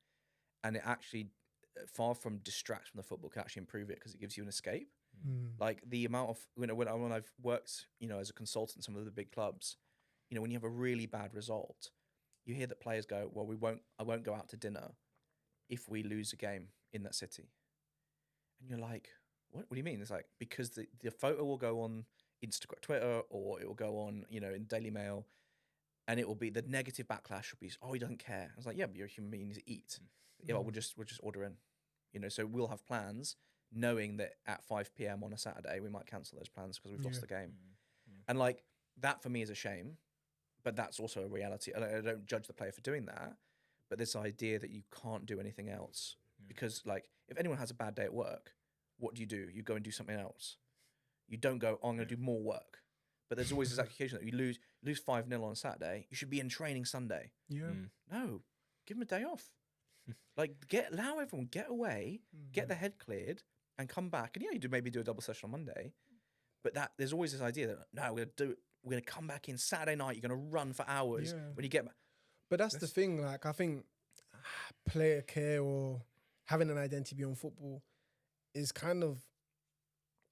and it actually, far from distract from the football, can actually improve it because it gives you an escape. Like the amount of, you know, when I've worked, you know, as a consultant in some of the big clubs, you know, when you have a really bad result, you hear that players go, well, I won't go out to dinner if we lose a game in that city. And you're like, what do you mean? It's like, because the photo will go on Instagram, Twitter, or it will go on, you know, in Daily Mail, and it will be, the negative backlash will be, oh, he doesn't care. I was like, yeah, but you're a human being, you need to eat. Yeah, well, we'll just order in, you know, so we'll have plans knowing that at 5 p.m. on a Saturday, we might cancel those plans because we've lost the game. And like, that for me is a shame, but that's also a reality. I don't judge the player for doing that, but this idea that you can't do anything else, because like, if anyone has a bad day at work, what do? You go and do something else. You don't go, oh, I'm going to do more work. But there's always this accusation that you lose 5-0 on Saturday, you should be in training Sunday. No, give them a day off. Like, allow everyone, get away, get their head cleared, and come back. And yeah, you maybe do a double session on Monday, but there's always this idea that no, we're gonna come back in Saturday night. You're gonna run for hours when you get back. But that's the thing. Like, I think player care or having an identity beyond football is kind of,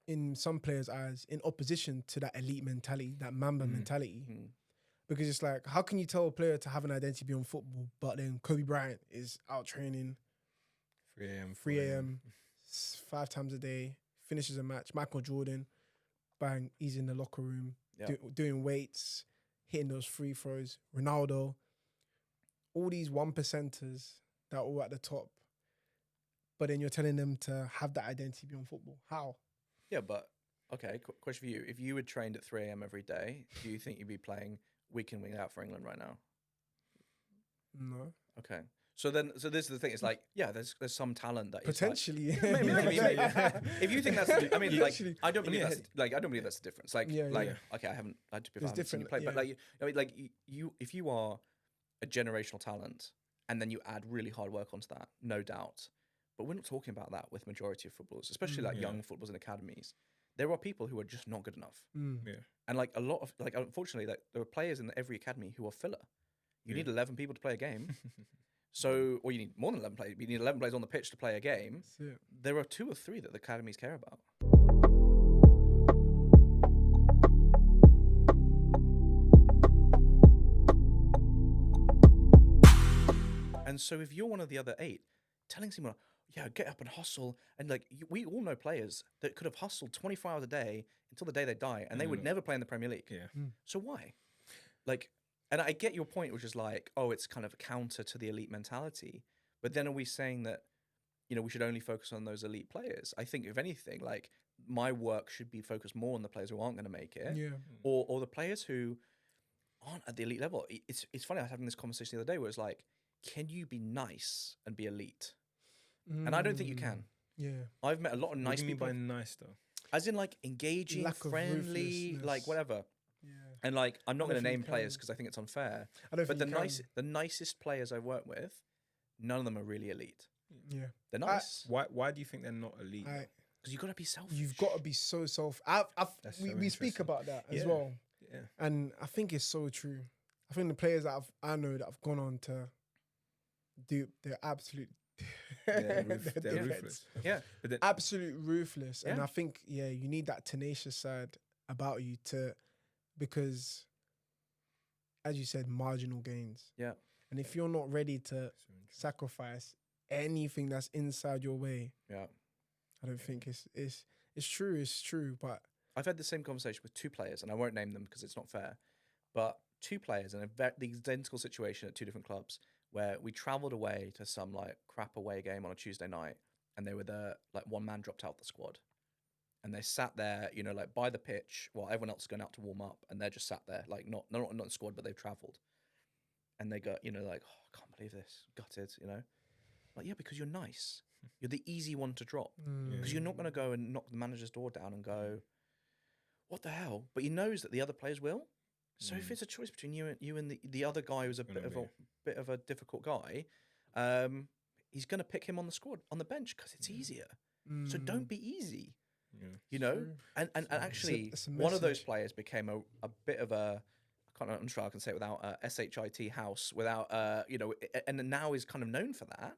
in some players' eyes, in opposition to that elite mentality, that Mamba mentality. Because it's like, how can you tell a player to have an identity beyond football, but then Kobe Bryant is out training 3 a.m. 5 times a day, finishes a match. Michael Jordan, bang, he's in the locker room, doing weights, hitting those free throws. Ronaldo, all these 1%ers that are all at the top, but then you're telling them to have that identity beyond football. How? Yeah, but okay, question for you. If you had trained at 3 a.m. every day, do you think you'd be playing week in, week out for England right now? No. Okay. So this is the thing. It's like, yeah, there's some talent that potentially. Is like, maybe. If you think that's, I mean, like, I don't believe that's the difference. Like, okay, I haven't had to be different play, but like, I mean, like you, if you are a generational talent and then you add really hard work onto that, no doubt. But we're not talking about that with majority of footballers, especially like young footballers in academies. There are people who are just not good enough. And like a lot of, like, unfortunately, like, there are players in every academy who are filler. You need 11 people to play a game. So, or you need more than 11 players. You need 11 players on the pitch to play a game. There are 2 or 3 that the academies care about. And so if you're one of the other 8, telling someone, yeah, get up and hustle. And like, we all know players that could have hustled 24 hours a day until the day they die, and they would never play in the Premier League. So why? Like, and I get your point, which is like, oh, it's kind of a counter to the elite mentality. But then are we saying that, you know, we should only focus on those elite players? I think, if anything, like, my work should be focused more on the players who aren't going to make it, or the players who aren't at the elite level. It's funny, I was having this conversation the other day where it's like, can you be nice and be elite? And I don't think you can. I've met a lot of nice people. What do you mean by nice, though? As in, like, engaging, friendly, like, whatever. And like, I'm not going to name players because I think it's unfair. But the nicest players I work with, none of them are really elite. They're nice. Why do you think they're not elite? Because you've got to be selfish. You've got to be so we speak about that as well. And I think it's so true. I think the players that I know that have gone on to do, they're absolute. They're ruthless. But absolute ruthless. And I think, you need that tenacious side about you because, as you said, marginal gains. And if you're not ready to sacrifice anything that's inside your way, I don't think it's true. It's true, but I've had the same conversation with two players, and I won't name them because it's not fair. But two players in the identical situation at two different clubs, where we travelled away to some like crap away game on a Tuesday night, and they were like one man dropped out the squad, and they sat there, you know, like by the pitch while everyone else is going out to warm up, and they're just sat there, like not the squad, but they've travelled, and they go, you know, like, oh, I can't believe this, gutted, you know, like yeah, because you're nice, you're the easy one to drop, because you're not going to go and knock the manager's door down and go, what the hell? But he knows that the other players will. So if it's a choice between you and the other guy who's a bit of a difficult guy, he's going to pick him on the squad on the bench because it's easier. So don't be easy, you know. And actually, it's a one of those message. players became a bit of a I'm sure I can say it without shit house without you know, and now he's kind of known for that.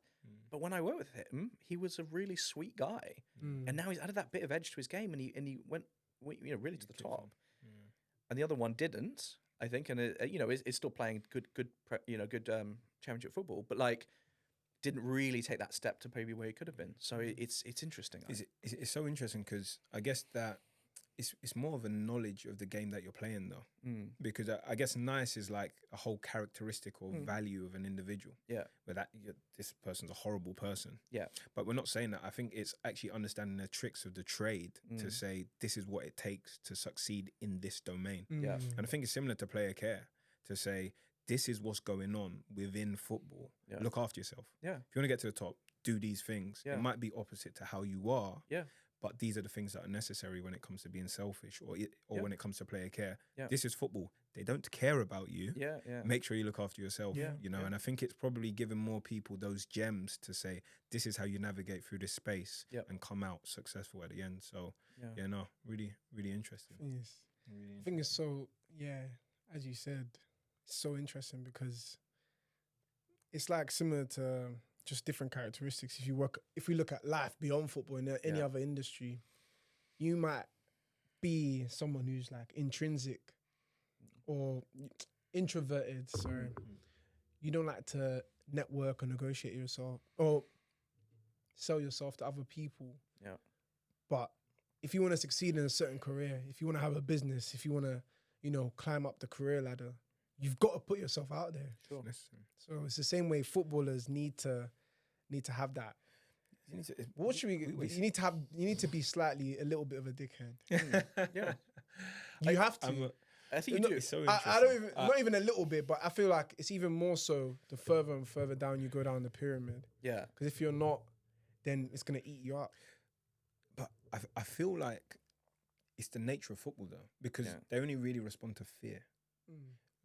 But when I worked with him, he was a really sweet guy, and now he's added that bit of edge to his game, and he went you know really to the top. And the other one didn't, I think, and you know, is still playing good championship football, but like didn't really take that step to maybe where he could have been. So it's interesting. It's so interesting because I guess that it's more of a knowledge of the game that you're playing though, because I guess nice is like a whole characteristic or value of an individual. Yeah, where this person's a horrible person. Yeah, but we're not saying that. I think it's actually understanding the tricks of the trade to say this is what it takes to succeed in this domain. Yeah, and I think it's similar to player care to say this is what's going on within football. Yeah. Look after yourself. Yeah, if you want to get to the top, do these things. Yeah. It might be opposite to how you are. Yeah. But these are the things that are necessary when it comes to being selfish or when it comes to player care. Yeah. This is football. They don't care about you. Yeah, yeah. Make sure you look after yourself, you know. yeah. And I think it's probably giving more people those gems to say, this is how you navigate through this space and come out successful at the end. So, really, really interesting. Yes. I think it's so, as you said, it's so interesting because it's like similar to just different characteristics. If we look at life beyond football in any other industry, you might be someone who's like intrinsic or introverted. Sorry, you don't like to network or negotiate yourself or sell yourself to other people. Yeah. But if you want to succeed in a certain career, if you want to have a business, if you want to, you know, climb up the career ladder, you've got to put yourself out there. Sure. So it's the same way footballers need to have that. What should we? You need to be slightly a little bit of a dickhead. Yeah, you have to. I think you do. It's so interesting. I don't even, not even a little bit, but I feel like it's even more so the further and further down you go down the pyramid. Yeah, because if you're not, then it's gonna eat you up. But I feel like it's the nature of football though, because they only really respond to fear.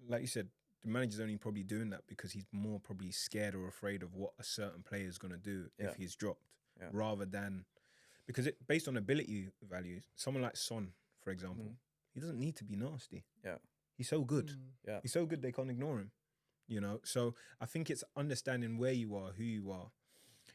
Like you said, the manager's only probably doing that because he's more probably scared or afraid of what a certain player is going to do if he's dropped, rather than because based on ability values, someone like Son, for example, he doesn't need to be nasty. Yeah, he's so good. Yeah, he's so good they can't ignore him. You know, so I think it's understanding where you are, who you are,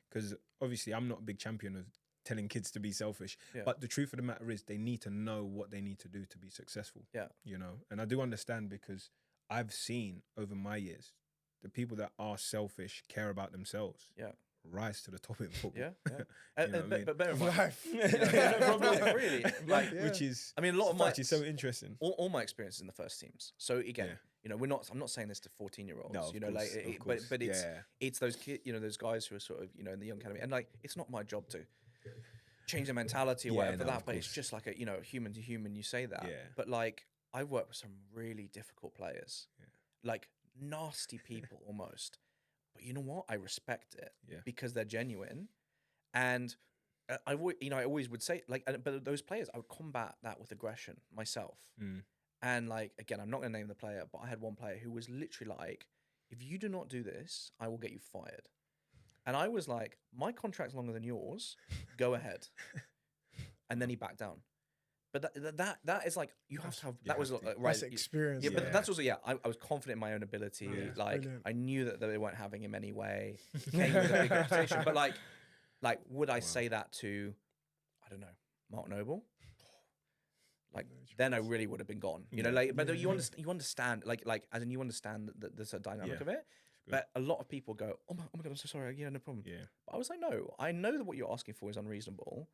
because obviously I'm not a big champion of telling kids to be selfish, but the truth of the matter is they need to know what they need to do to be successful. Yeah, you know, and I do understand because I've seen over my years the people that are selfish, care about themselves, rise to the top in football. But bear in mind, Life. Really, like, which is, I mean, a lot of my is so interesting. All my experiences in the first teams. So again, you know, I'm not saying this to 14-year-olds. No, you know, course, like, but it's those kids, you know, those guys who are sort of, you know, in the young academy, and like, it's not my job to change their mentality or whatever that, but it's just like a, you know, human to human, you say that. But like, I've worked with some really difficult players, like nasty people almost. But you know what? I respect it because they're genuine. And I always would say, like, but those players, I would combat that with aggression myself. And like, again, I'm not going to name the player, but I had one player who was literally like, if you do not do this, I will get you fired. And I was like, my contract's longer than yours. Go ahead. And then he backed down. But that is like, you have to have, that was right. That's experience. Yeah, but that's also, I was confident in my own ability. Like, brilliant. I knew that they weren't having him anyway. Came with a big reputation. But like, would I say that to, I don't know, Mark Noble? Like, then I really would have been gone. You know, like, but you understand, like, as in you understand that there's a dynamic of it. But a lot of people go, oh my God, I'm so sorry. Yeah, no problem. Yeah. But I was like, no, I know that what you're asking for is unreasonable.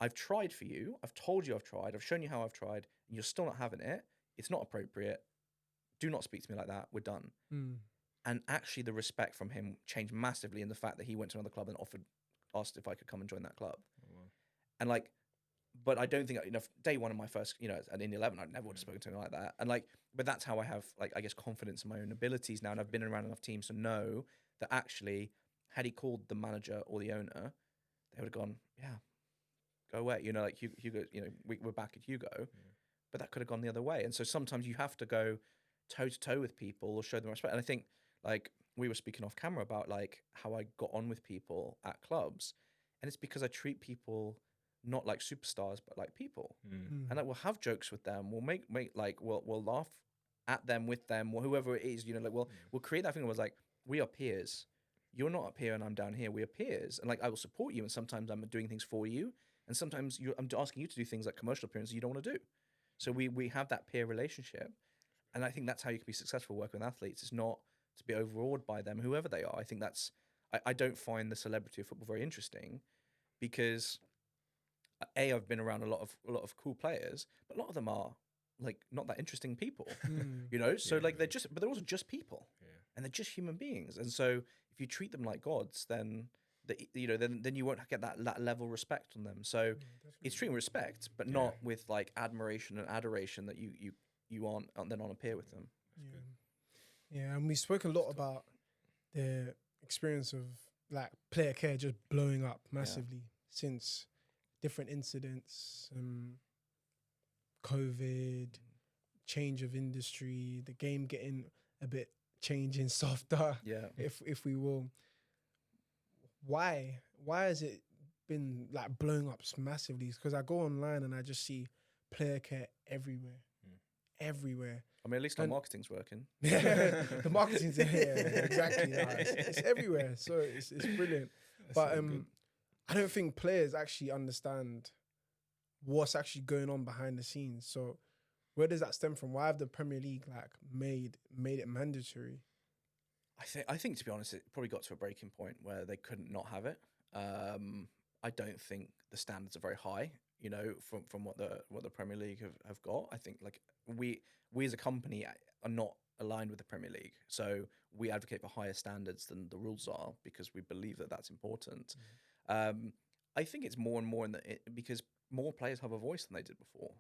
I've tried for you. I've told you I've tried. I've shown you how I've tried, and you're still not having it. It's not appropriate. Do not speak to me like that. We're done. And actually, the respect from him changed massively in the fact that he went to another club and asked if I could come and join that club. And like, but I don't think, day one of my first, at in 11, I never would have spoken to him like that. And like, but that's how I have, like, I guess, confidence in my own abilities now. And I've been around enough teams to know that actually, had he called the manager or the owner, they would have gone, yeah, go away. Like Hugo, we're back at Hugo, but that could have gone the other way. And so sometimes you have to go toe to toe with people or show them respect. And I think, like, we were speaking off camera about like how I got on with people at clubs, and it's because I treat people not like superstars, but like people. And like, we'll have jokes with them. We'll make like, we'll laugh at them, with them, or whoever it is, like we'll create that thing that was like, we are peers. You're not up here and I'm down here. We are peers. And like, I will support you. And sometimes I'm doing things for you. And sometimes I'm asking you to do things like commercial appearances you don't want to do. So we have that peer relationship. And I think that's how you can be successful working with athletes. It's not to be overawed by them, whoever they are. I think I don't find the celebrity of football very interesting, because I've been around a lot of cool players, but a lot of them are like not that interesting people, So like but they're also just people, and they're just human beings. And so if you treat them like gods, then then you won't get that level of respect on them. So it's treating respect, but not with like admiration and adoration that you aren't then on a peer with them. Yeah, and we spoke a lot about the experience of like player care just blowing up massively since different incidents, COVID, change of industry, the game getting a bit changing softer, if we will. Why has it been like blowing up massively? Because I go online and I just see player care everywhere. I mean, at least our marketing's working. The marketing's exactly. It's everywhere, so it's brilliant. But I don't think players actually understand what's actually going on behind the scenes. So where does that stem from? Why have the Premier League like made it mandatory? I think to be honest, it probably got to a breaking point where they couldn't not have it. I don't think the standards are very high, from what the Premier League have got. I think like we as a company are not aligned with the Premier League, so we advocate for higher standards than the rules are because we believe that that's important. I think it's more and more because more players have a voice than they did before.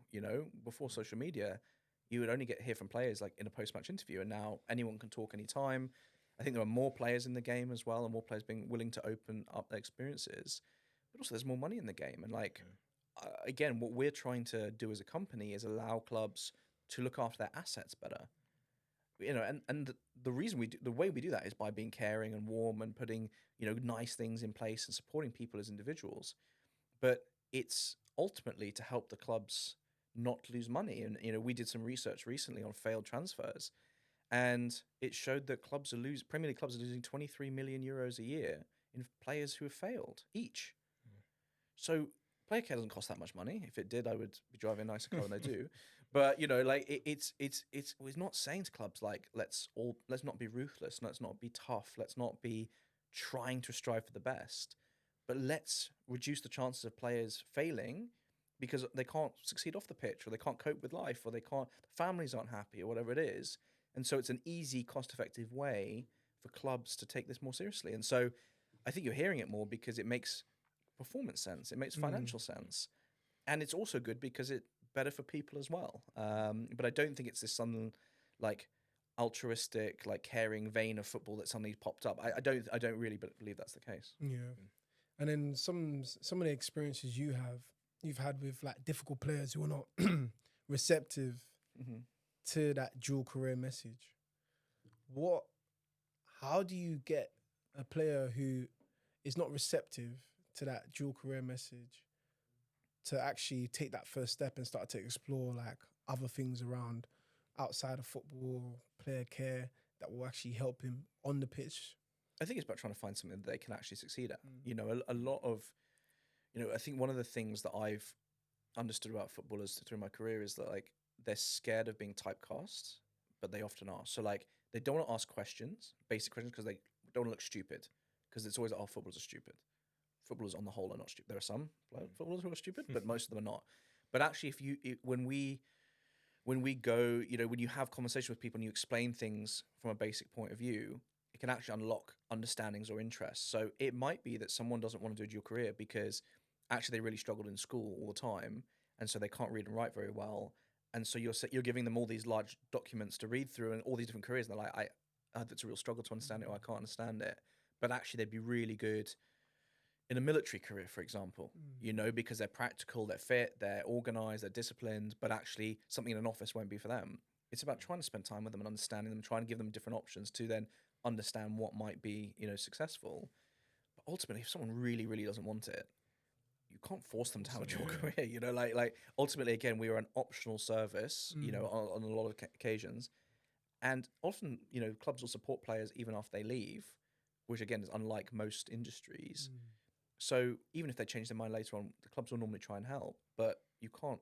Before social media, you would only hear from players like in a post-match interview, and now anyone can talk anytime. I think there are more players in the game as well, and more players being willing to open up their experiences. But also, there's more money in the game, and like again, what we're trying to do as a company is allow clubs to look after their assets better. And the reason the way we do that is by being caring and warm and putting nice things in place and supporting people as individuals. But it's ultimately to help the clubs not lose money. And we did some research recently on failed transfers, and it showed that Premier League clubs are losing 23 million euros a year in players who have failed each. So player care doesn't cost that much money. If it did, I would be driving a nicer car than I do. But like it's not saying to clubs like let's not be ruthless, let's not be tough, let's not be trying to strive for the best, but let's reduce the chances of players failing because they can't succeed off the pitch, or they can't cope with life, or the families aren't happy, or whatever it is. And so it's an easy, cost-effective way for clubs to take this more seriously. And so I think you're hearing it more because it makes performance sense, it makes financial sense, and it's also good because it's better for people as well. But I don't think it's this sudden like altruistic, like caring vein of football that suddenly popped up. I don't really believe that's the case. And then some of the experiences you've had with like difficult players who are not receptive to that dual career message. How do you get a player who is not receptive to that dual career message to actually take that first step and start to explore like other things around outside of football, player care, that will actually help him on the pitch? I think it's about trying to find something that they can actually succeed at. A lot of, I think one of the things that I've understood about footballers through my career is that like they're scared of being typecast, but they often are. So like they don't want to ask questions, basic questions, because they don't want to look stupid, because it's always, footballers are stupid. footballers on the whole are not stupid. There are some footballers who are stupid, but most of them are not. But actually, when we go, when you have conversation with people and you explain things from a basic point of view, it can actually unlock understandings or interests. So it might be that someone doesn't want to do a dual career because actually they really struggled in school all the time, and so they can't read and write very well. And so you're giving them all these large documents to read through and all these different careers, and they're like, it's a real struggle to understand it, or I can't understand it. But actually, they'd be really good in a military career, for example, because they're practical, they're fit, they're organized, they're disciplined, but actually something in an office won't be for them. It's about trying to spend time with them and understanding them, trying to give them different options to then understand what might be, successful. But ultimately, if someone really, really doesn't want it, you can't force them to have a dual career, like ultimately, again, we are an optional service, on a lot of occasions. And often, clubs will support players even after they leave, which again is unlike most industries. So even if they change their mind later on, the clubs will normally try and help, but you can't,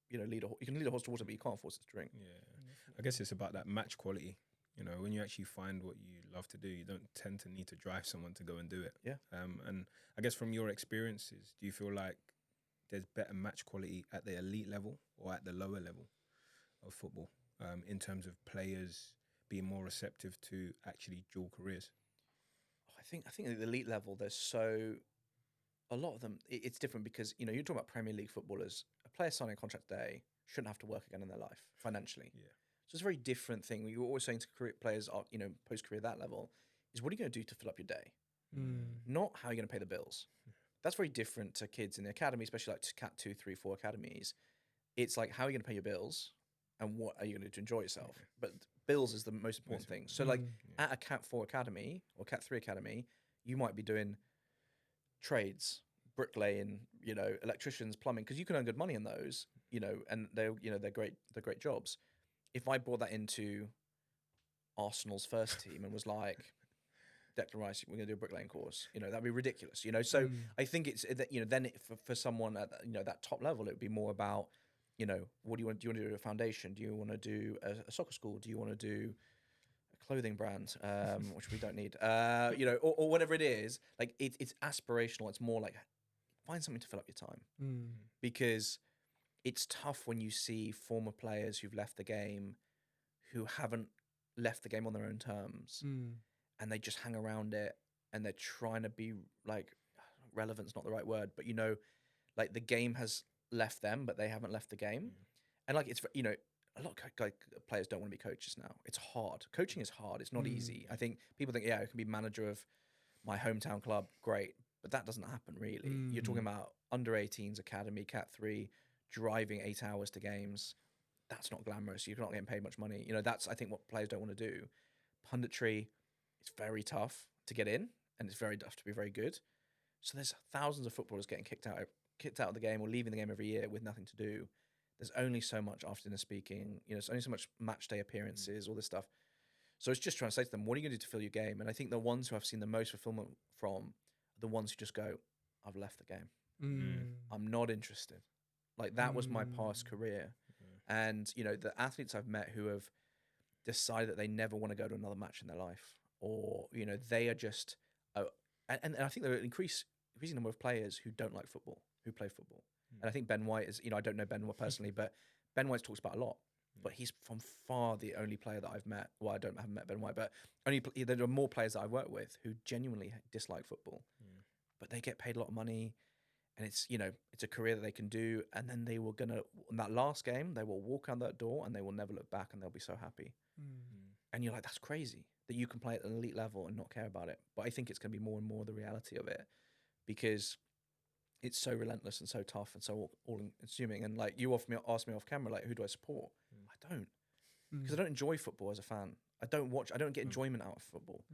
you can lead a horse to water, but you can't force it to drink. Yeah, I guess it's about that match quality. When you actually find what you love to do, you don't tend to need to drive someone to go and do it. Yeah. And I guess from your experiences, do you feel like there's better match quality at the elite level or at the lower level of football, in terms of players being more receptive to actually dual careers? I think at the elite level, a lot of them, it's different because, you're talking about Premier League footballers. A player signing a contract today shouldn't have to work again in their life financially. Yeah. So it's a very different thing. You're always saying to career players, post-career that level, is what are you going to do to fill up your day? Not how you're going to pay the bills. That's very different to kids in the academy, especially like Cat 2, 3, 4 academies. It's like, how are you going to pay your bills and what are you going to do to enjoy yourself? But bills is the most important thing. So at a Cat 4 academy or Cat 3 academy, you might be doing trades, bricklaying, electricians, plumbing, because you can earn good money in those, and they're great jobs. If I brought that into Arsenal's first team and was like, Declan Rice, we're going to do a bricklaying course, that'd be ridiculous, So I think it's that, then for someone at that top level, it would be more about, what do you want to do a foundation? Do you want to do a soccer school? Do you want to do a clothing brand, which we don't need, or whatever it is? Like it's aspirational. It's more like find something to fill up your time, because it's tough when you see former players who've left the game, who haven't left the game on their own terms, and they just hang around it, and they're trying to be like, relevant's not the right word, but like the game has left them, but they haven't left the game, and like it's a lot of players don't want to be coaches now. It's hard. Coaching is hard. It's not easy. I think people think, I can be manager of my hometown club, great, but that doesn't happen really. You're talking about under 18s academy, Cat 3. Driving 8 hours to games, that's not glamorous. You're not getting paid much money. That's, I think, what players don't want to do. Punditry, it's very tough to get in, and it's very tough to be very good. So there's thousands of footballers getting kicked out of the game or leaving the game every year with nothing to do. There's only so much after dinner speaking. There's only so much match day appearances, all this stuff. So it's just trying to say to them, what are you going to do to fill your game? And I think the ones who I've seen the most fulfillment from are the ones who just go, I've left the game. I'm not interested. Like that was my past career. And, the athletes I've met who have decided that they never want to go to another match in their life, or, they are just, and I think there are an increasing number of players who don't like football, who play football. And I think Ben White is, I don't know Ben personally, but Ben White's talks about a lot, but he's from far the only player that I've met. Well, haven't met Ben White, but there are more players that I've worked with who genuinely dislike football, but they get paid a lot of money. And it's, it's a career that they can do. And then they were in that last game, they will walk out that door and they will never look back and they'll be so happy. And you're like, that's crazy that you can play at an elite level and not care about it. But I think it's going to be more and more the reality of it, because it's so relentless and so tough and so all-consuming. And like you asked me off camera, like, who do I support? I don't. Because I don't enjoy football as a fan. I don't get enjoyment out of football.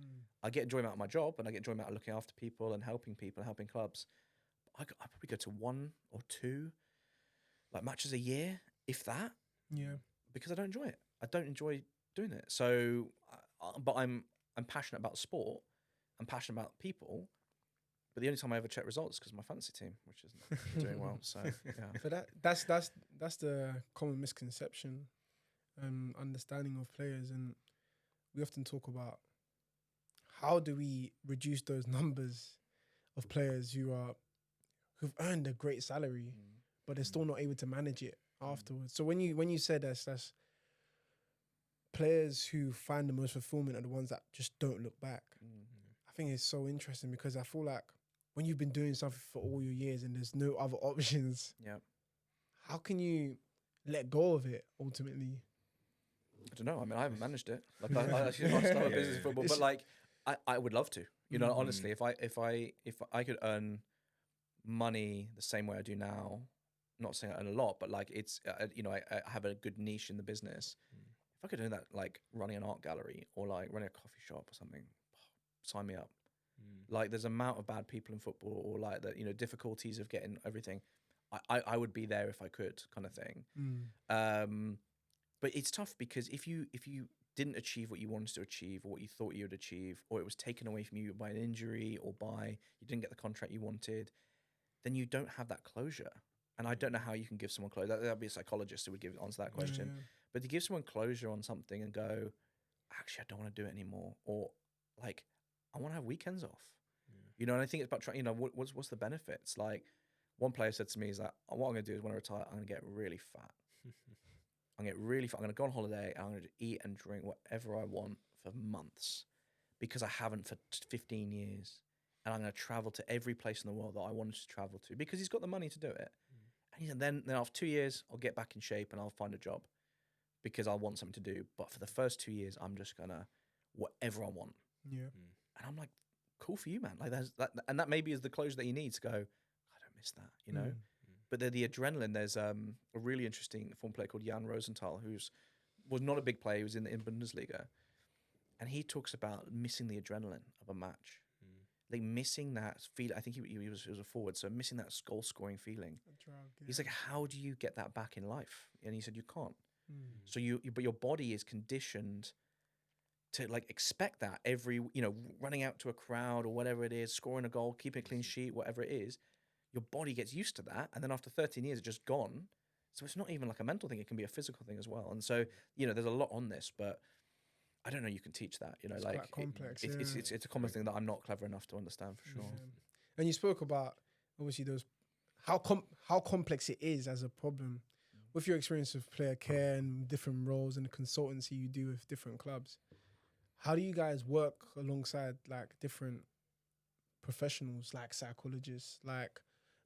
I get enjoyment out of my job, and I get enjoyment out of looking after people and helping clubs. I probably go to 1 or 2 like matches a year, if that. Yeah. Because I don't enjoy it. I don't enjoy doing it. So, but I'm passionate about sport. I'm passionate about people. But the only time I ever check results is because my fantasy team, which isn't doing well. So yeah. But that's the common misconception and understanding of players, and we often talk about how do we reduce those numbers of players who've earned a great salary, but they're still not able to manage it afterwards. So when you said that's players who find the most fulfillment are the ones that just don't look back. I think it's so interesting because I feel like when you've been doing something for all your years and there's no other options, how can you let go of it ultimately? I don't know. I mean, I haven't managed it. Like, I actually not start a business in football, but like, I would love to. You know, honestly, if I could earn money the same way I do now, not saying I earn a lot, but like it's you know, I have a good niche in the business. If I could do that, like running an art gallery or like running a coffee shop or something, sign me up. Like, there's an amount of bad people in football, or like the, you know, difficulties of getting everything. I would be there if I could, kind of thing. But it's tough because if you didn't achieve what you wanted to achieve or what you thought you would achieve, or it was taken away from you by an injury or by you didn't get the contract you wanted, then you don't have that closure. And I don't know how you can give someone closure. That'd be a psychologist who would answer that question. But to give someone closure on something and go, actually, I don't want to do it anymore, or like, I want to have weekends off. You know, and I think it's about trying. You know, what's the benefits? Like, one player said to me, "Is that what I'm going to do is when I retire, I'm going to get really fat. I'm going to get really fat. I'm going to go on holiday. And I'm going to eat and drink whatever I want for months because I haven't for 15 years, and I'm going to travel to every place in the world that I wanted to travel to because he's got the money to do it. And he said, then after 2 years, I'll get back in shape and I'll find a job because I want something to do. But for the first 2 years, I'm just gonna whatever I want. And I'm like, cool for you, man. Like, that's that, and that maybe is the closure that you need to go, I don't miss that, you know. But the adrenaline. There's a really interesting former player called Jan Rosenthal, was not a big player. He was in Bundesliga, and he talks about missing the adrenaline of a match, like missing that feel. I think he was a forward, so missing that goal scoring feeling. He's like, how do you get that back in life? And he said, you can't. So but your body is conditioned to like expect that every, you know, running out to a crowd or whatever it is, scoring a goal, keeping a clean sheet, whatever it is, your body gets used to that. And then after 13 years, it's just gone. So it's not even like a mental thing. It can be a physical thing as well. And so, you know, there's a lot on this, but I don't know, you can teach that, you know, it's like quite complex. It's a common thing that I'm not clever enough to understand for sure. And you spoke about obviously those, how complex it is as a problem. With your experience of player care and different roles and the consultancy you do with different clubs, how do you guys work alongside like different professionals, like psychologists, like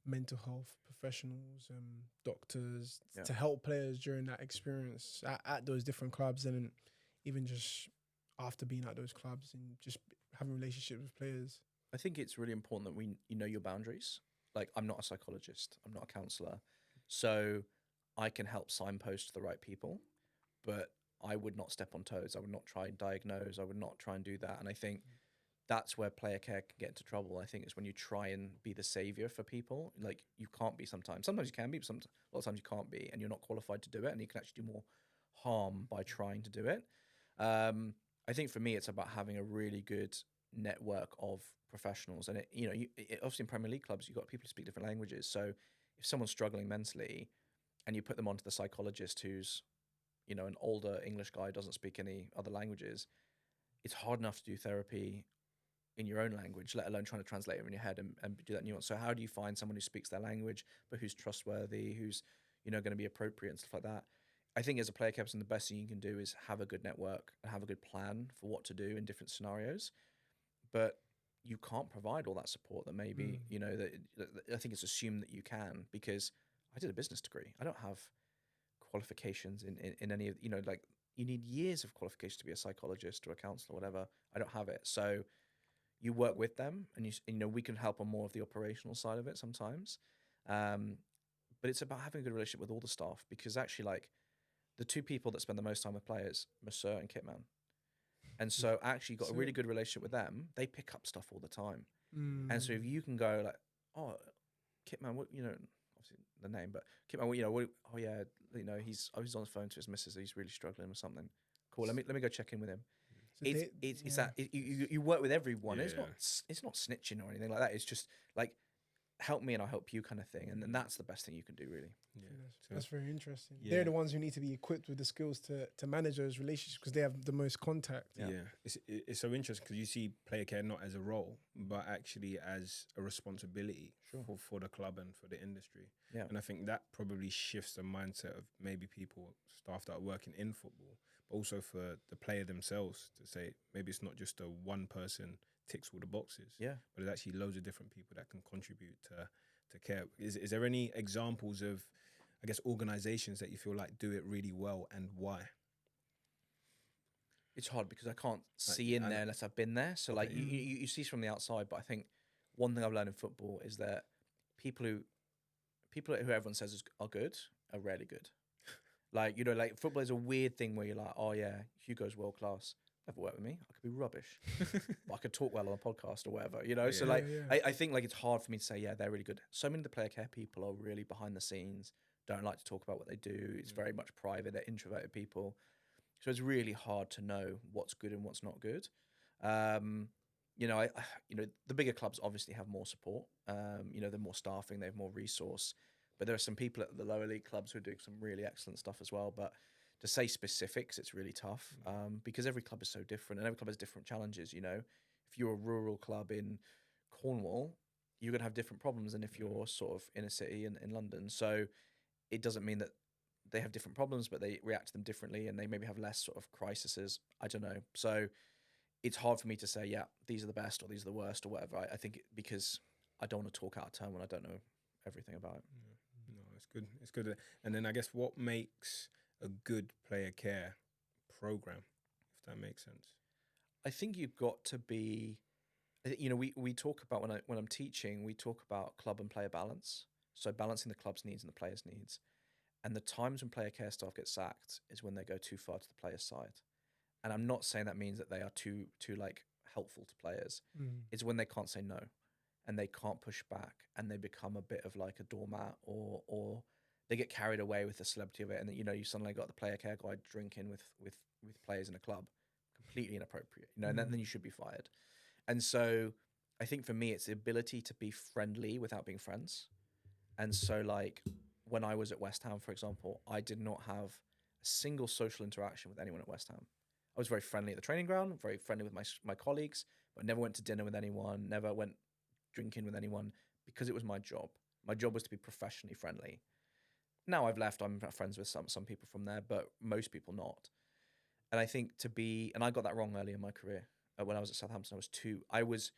mental health professionals, doctors, to help players during that experience at those different clubs, and even just after being at those clubs and just having relationships with players? I think it's really important that you know your boundaries. Like, I'm not a psychologist, I'm not a counselor, so I can help signpost the right people, but I would not step on toes. I would not try and diagnose. I would not try and do that. And I think that's where player care can get into trouble. I think it's when you try and be the savior for people. Like, you can't be sometimes. Sometimes you can be, but a lot of times you can't be, and you're not qualified to do it, and you can actually do more harm by trying to do it. I think for me, it's about having a really good network of professionals. And, you know, obviously in Premier League clubs, you've got people who speak different languages. So if someone's struggling mentally and you put them onto the psychologist who's, you know, an older English guy, doesn't speak any other languages, it's hard enough to do therapy in your own language, let alone trying to translate it in your head and do that nuance. So how do you find someone who speaks their language, but who's trustworthy, who's, you know, going to be appropriate and stuff like that? I think as a player captain, the best thing you can do is have a good network and have a good plan for what to do in different scenarios. But you can't provide all that support that maybe, you know, that I think it's assumed that you can, because I did a business degree. I don't have qualifications in any of, you know, like, you need years of qualification to be a psychologist or a counselor or whatever. I don't have it. So you work with them, and you know, we can help on more of the operational side of it sometimes. But it's about having a good relationship with all the staff, because actually, like, the two people that spend the most time with players, masseur and kitman. And so actually got a really good relationship with them. They pick up stuff all the time. And so if you can go like, oh, kitman, what, you know, obviously the name, but kitman, what, you know, what, oh yeah, you know, he's on the phone to his missus, he's really struggling with something. Cool. Let me go check in with him. So it's that you work with everyone. Yeah. It's not snitching or anything like that. It's just like help me and I'll help you kind of thing. And then that's the best thing you can do, really. Yeah. That's very interesting. Yeah. They're the ones who need to be equipped with the skills to manage those relationships because they have the most contact. Yeah. It's so interesting because you see player care not as a role, but actually as a responsibility for the club and for the industry. Yeah. And I think that probably shifts the mindset of maybe people, staff that are working in football, but also for the player themselves to say maybe it's not just a one person ticks all the boxes, Yeah. but there's actually loads of different people that can contribute to care. Is there any examples of, I guess, organizations that you feel like do it really well and why? It's hard because I can't see in there unless I've been there. So like you see from the outside, but I think one thing I've learned in football is that people who everyone says are good are rarely good. Like, you know, like football is a weird thing where you're like, oh yeah, Hugo's world class. Never work with me. I could be rubbish. But I could talk well on a podcast or whatever, you know? So like, I think like it's hard for me to say, yeah, they're really good. So many of the player care people are really behind the scenes, don't like to talk about what they do. It's very much private. They're introverted people. So it's really hard to know what's good and what's not good. You know, the bigger clubs obviously have more support. You know, they're more staffing, they have more resource. But there are some people at the lower league clubs who are doing some really excellent stuff as well. But to say specifics, it's really tough because every club is so different and every club has different challenges. You know, if you're a rural club in Cornwall, you're going to have different problems than if you're sort of in a city in London. So it doesn't mean that they have different problems, but they react to them differently and they maybe have less sort of crises. I don't know. So it's hard for me to say, yeah, these are the best or these are the worst or whatever. I think because I don't want to talk out of turn when I don't know everything about it. No, it's good. It's good. And then I guess what makes a good player care program, if that makes sense? I think you've got to be, you know, we talk about when I'm teaching, we talk about club and player balance. So balancing the club's needs and the players' needs. And the times when player care staff get sacked is when they go too far to the player's side. And I'm not saying that means that they are too like helpful to players. It's when they can't say no and they can't push back and they become a bit of like a doormat or they get carried away with the celebrity of it. And then, you know, you suddenly got the player care guy drinking with players in a club, completely inappropriate, you know, and then you should be fired. And so I think for me, it's the ability to be friendly without being friends. And so like when I was at West Ham, for example, I did not have a single social interaction with anyone at West Ham. I was very friendly at the training ground, very friendly with my colleagues, but never went to dinner with anyone, never went drinking with anyone because it was my job. My job was to be professionally friendly. Now I've left, I'm friends with some people from there, but most people not. And I think and I got that wrong early in my career. When I was at Southampton, I was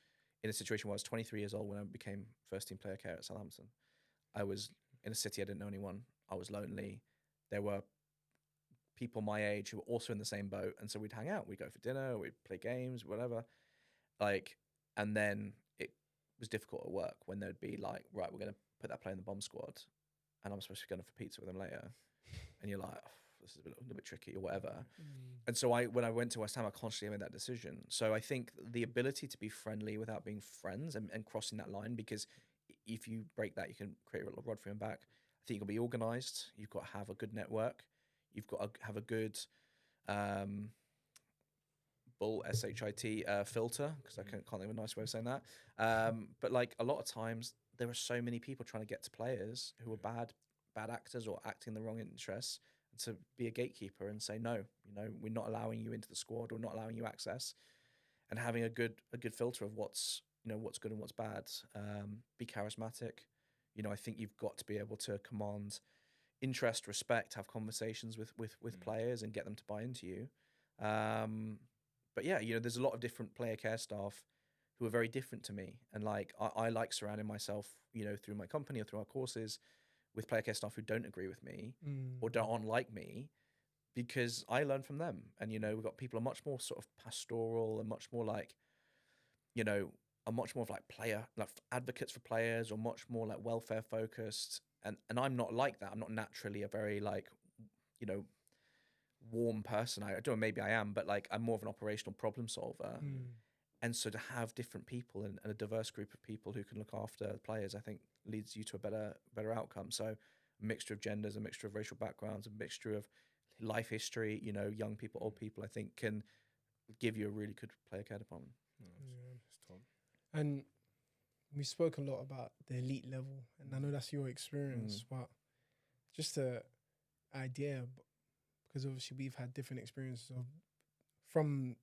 in a situation where I was 23 years old when I became first team player care at Southampton. I was in a city I didn't know anyone. I was lonely. There were people my age who were also in the same boat. And so we'd hang out, we'd go for dinner, we'd play games, whatever. Like, and then it was difficult at work when there'd be like, right, we're going to put that player in the bomb squad and I'm supposed to be going for pizza with them later. And you're like, oh, this is a little bit tricky or whatever. And so when I went to West Ham, I consciously made that decision. So I think the ability to be friendly without being friends and crossing that line, because if you break that, you can create a rod for your back. I think you've got to be organised. You've got to have a good network. You've got to have a good bull SHIT filter, because I can't think of a nice way of saying that. But like a lot of times, there are so many people trying to get to players who are bad actors or acting in the wrong interests. And to be a gatekeeper and say, no, you know, we're not allowing you into the squad or not allowing you access, and having a good filter of what's good and what's bad. Be charismatic. You know, I think you've got to be able to command interest, respect, have conversations with players and get them to buy into you. But yeah, you know, there's a lot of different player care staff who are very different to me. And like, I like surrounding myself, you know, through my company or through our courses with player care staff who don't agree with me or aren't like me, because I learn from them. And, you know, we've got people who are much more sort of pastoral and much more like, you know, are much more of like player, like advocates for players, or much more like welfare focused. And I'm not like that. I'm not naturally a very like, you know, warm person. I don't know, maybe I am, but like I'm more of an operational problem solver. And so to have different people and a diverse group of people who can look after players, I think leads you to a better outcome. So a mixture of genders, a mixture of racial backgrounds, a mixture of life history, you know, young people, old people, I think can give you a really good player care department. And we spoke a lot about the elite level, and I know that's your experience, but just a idea, because obviously we've had different experiences from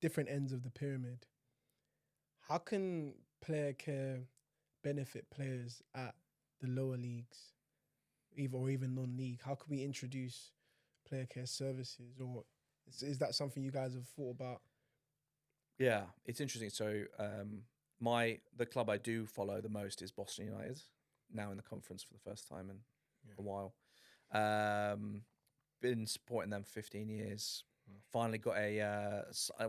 different ends of the pyramid. How can player care benefit players at the lower leagues, or even non-league? How can we introduce player care services, or is that something you guys have thought about? Yeah, it's interesting. So the club I do follow the most is Boston United, now in the conference for the first time in a while. Been supporting them for 15 years. Finally got we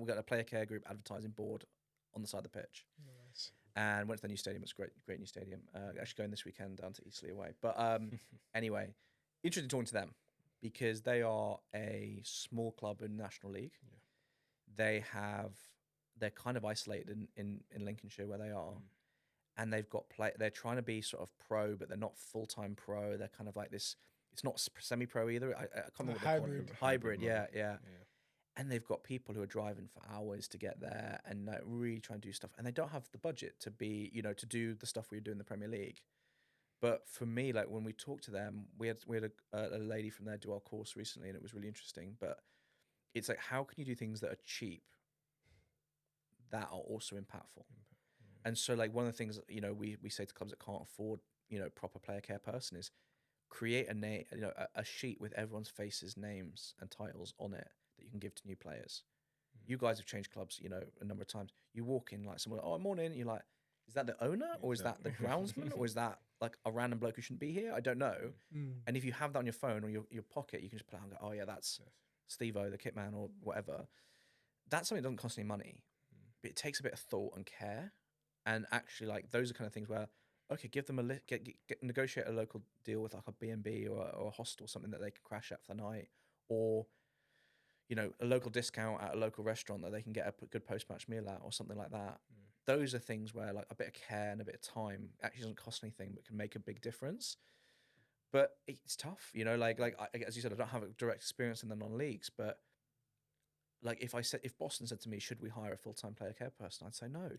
got a player care group advertising board on the side of the pitch. Nice. And went to the new stadium. It's a great new stadium. Actually going this weekend down to Eastleigh away. But anyway, interesting talking to them because they are a small club in National League. Yeah. They're kind of isolated in Lincolnshire where they are. And they've got they're trying to be sort of pro, but they're not full-time pro. They're kind of like this. It's not semi-pro either. I can't remember what they're called. Hybrid, yeah. And they've got people who are driving for hours to get there and really trying to do stuff. And they don't have the budget to be, to do the stuff we do in the Premier League. But for me, like when we talked to them, we had a lady from there do our course recently, and it was really interesting. But it's like, how can you do things that are cheap that are also impactful? And so, like, one of the things, we say to clubs that can't afford, proper player care person is create a name, a sheet with everyone's faces, names, and titles on it that you can give to new players. You guys have changed clubs, a number of times. You walk in, like, someone, oh, morning. You're like, is that the owner, or is that the groundsman, or is that like a random bloke who shouldn't be here? I don't know. And if you have that on your phone or your pocket, you can just pull out and go, oh yeah, that's Steve-O, the kit man, or whatever. That's something that doesn't cost any money, but it takes a bit of thought and care. And actually, like, those are kind of things where, okay, give them negotiate a local deal with like a B&B or a hostel, something that they can crash at for the night, or, a local discount at a local restaurant that they can get a good post-match meal at, or something like that. Those are things where, like, a bit of care and a bit of time actually doesn't cost anything, but can make a big difference. But it's tough, as you said, I don't have a direct experience in the non-leagues, but like if Boston said to me, should we hire a full-time player care person? I'd say no,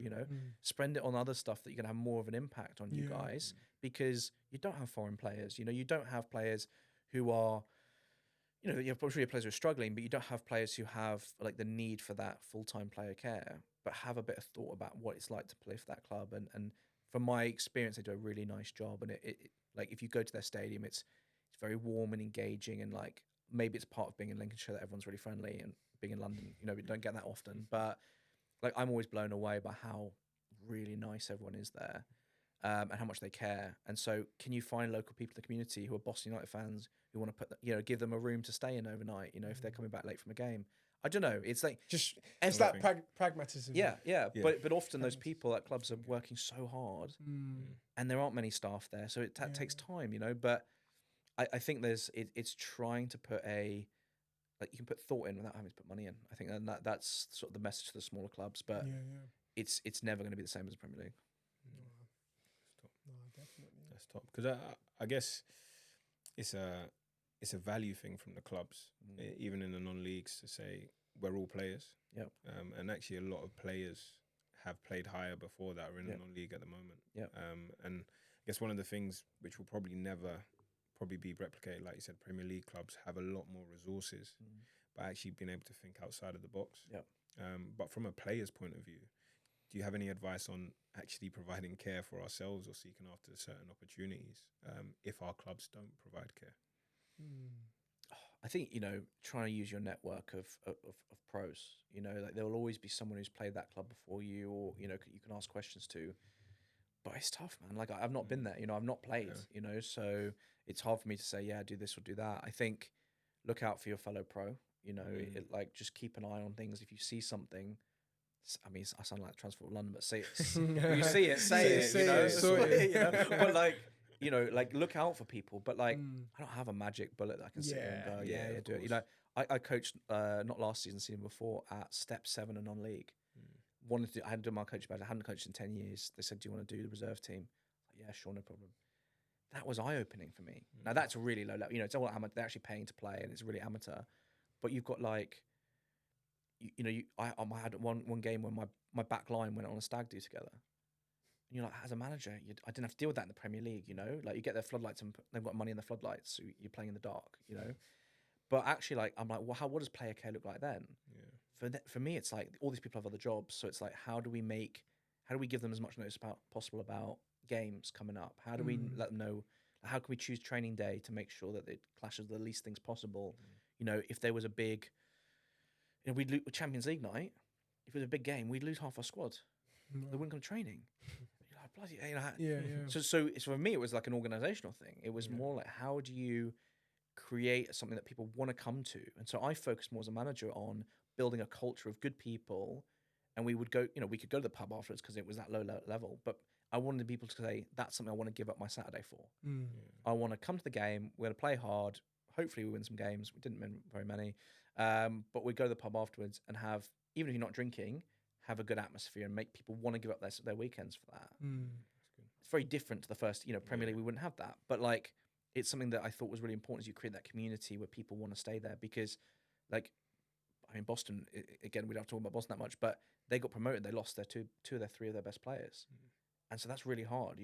spend it on other stuff that you're going to have more of an impact on you guys, because you don't have foreign players, you don't have players who are, you have probably players who are struggling, but you don't have players who have like the need for that full-time player care, but have a bit of thought about what it's like to play for that club. And from my experience, they do a really nice job. And it like, if you go to their stadium, it's very warm and engaging, and like, maybe it's part of being in Lincolnshire that everyone's really friendly, and being in London, we don't get that often, but like, I'm always blown away by how really nice everyone is there, and how much they care. And so, can you find local people in the community who are Boston United fans who want to give them a room to stay in overnight, if they're coming back late from a game? I don't know. It's like it's that pragmatism. Yeah. But often those people at clubs are working so hard, and there aren't many staff there, so it takes time, But I think it's trying to put you can put thought in without having to put money in. I think that's sort of the message to the smaller clubs, but it's never going to be the same as the Premier League. No, definitely. That's top, because I guess it's a value thing from the clubs, even in the non-leagues, to say we're all players. Yep. And actually, a lot of players have played higher before that are in the non-league at the moment. Yep. And I guess one of the things which will probably never be replicated, like you said, Premier League clubs have a lot more resources, but actually being able to think outside of the box. Yep. But from a player's point of view, do you have any advice on actually providing care for ourselves or seeking after certain opportunities if our clubs don't provide care? I think, trying to use your network of pros, like there will always be someone who's played that club before you, or, you can ask questions to. But it's tough, man. Like, I've not been there, I've not played, so it's hard for me to say, yeah, do this or do that. I think look out for your fellow pro, like, just keep an eye on things. If you see something, I mean, I sound like Transport of London, but say it. If you see it, say it, But like, look out for people. But like, I don't have a magic bullet that I can sit here and go, do it. I coached, not last season before, at Step 7 and non-league. I hadn't done my coach badge. I hadn't coached in 10 years. They said, do you want to do the reserve team? Like, yeah, sure, no problem. That was eye-opening for me. Now, that's a really low level. It's all amateur. They're actually paying to play, and it's really amateur. But you've got, like, I had one game when my back line went on a stag do together. And you're like, as a manager, I didn't have to deal with that in the Premier League, you know? Like, you get their floodlights and they've got money in the floodlights, so you're playing in the dark, you know? But actually, like, I'm like, well, what does player care look like then? Yeah. For me, it's like all these people have other jobs, so it's like, how do we give them as much notice possible about games coming up? How do we let them know? How can we choose training day to make sure that it clashes with the least things possible? You know, if there was a big, we'd lose Champions League night. If it was a big game, we'd lose half our squad. They wouldn't come to training. You're like, bloody, you know. Yeah. So for me, it was like an organizational thing. It was more like, how do you create something that people want to come to? And so I focused more as a manager on building a culture of good people. And we would go, we could go to the pub afterwards because it was that low level. But I wanted people to say, that's something I want to give up my Saturday for. I want to come to the game. We're going to play hard. Hopefully we win some games. We didn't win very many. But we'd go to the pub afterwards and have, even if you're not drinking, have a good atmosphere and make people want to give up their weekends for that. It's very different to the first, Premier League. We wouldn't have that. But like, it's something that I thought was really important, is you create that community where people want to stay there. Because like, I mean, Boston, again, we don't have to talk about Boston that much, but they got promoted. They lost their two of their three of their best players. And so that's really hard,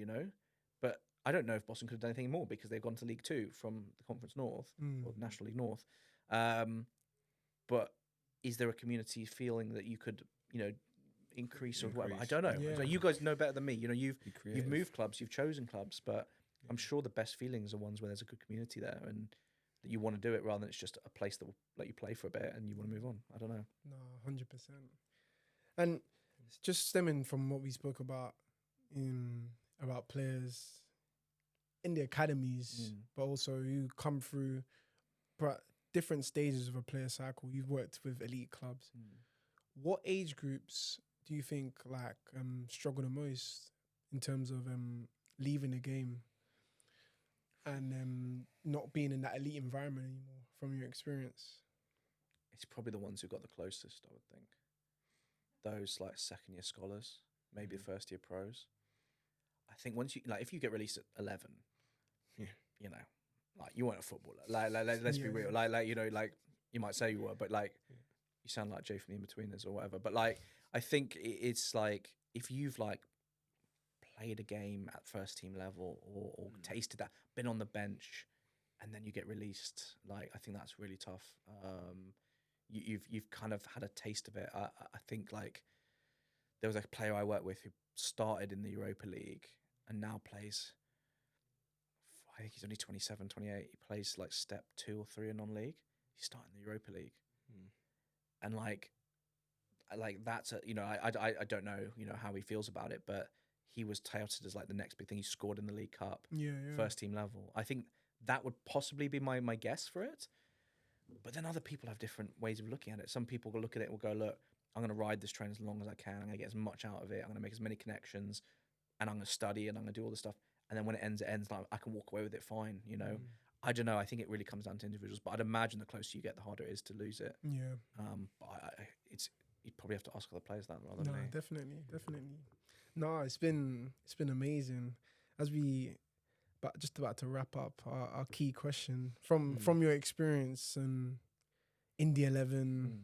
But I don't know if Boston could have done anything more because they've gone to League Two from the Conference North or National League North. But is there a community feeling that you could, increase or whatever? I don't know. Yeah. So you guys know better than me. You've moved clubs, you've chosen clubs, but I'm sure the best feelings are ones where there's a good community there and that you want to do it rather than it's just a place that will let you play for a bit and you want to move on. I don't know. No, 100%. And just stemming from what we spoke about about players in the academies, but also who come through different stages of a player cycle. You've worked with elite clubs. What age groups do you think struggle the most in terms of leaving the game and not being in that elite environment anymore, from your experience? It's probably the ones who got the closest, I would think. Those like second year scholars, maybe first year pros. I think once you if you get released at 11, you weren't a footballer. Let's be real. You might say you were, but you sound like Jay from the In-Betweeners or whatever. But I think it's like if you've played a game at first team level or tasted that, been on the bench, and then you get released. I think that's really tough. You've kind of had a taste of it. I think there was a player I worked with who started in the Europa League and now plays, I think he's only 27, 28. He plays step 2 or 3 in non-league. He's starting the Europa League. And that's I don't know, how he feels about it, but he was touted as the next big thing. He scored in the League Cup, first team level. I think that would possibly be my guess for it. But then other people have different ways of looking at it. Some people will look at it and will go, look, I'm going to ride this train as long as I can. I'm going to get as much out of it. I'm going to make as many connections, and I'm going to study and I'm going to do all this stuff. And then when it ends, I can walk away with it fine, I don't know. I think it really comes down to individuals. But I'd imagine the closer you get, the harder it is to lose it. Yeah. But you'd probably have to ask other players that rather than me. Definitely. No, it's been amazing. As we just about to wrap up, our key question from your experience in the 11,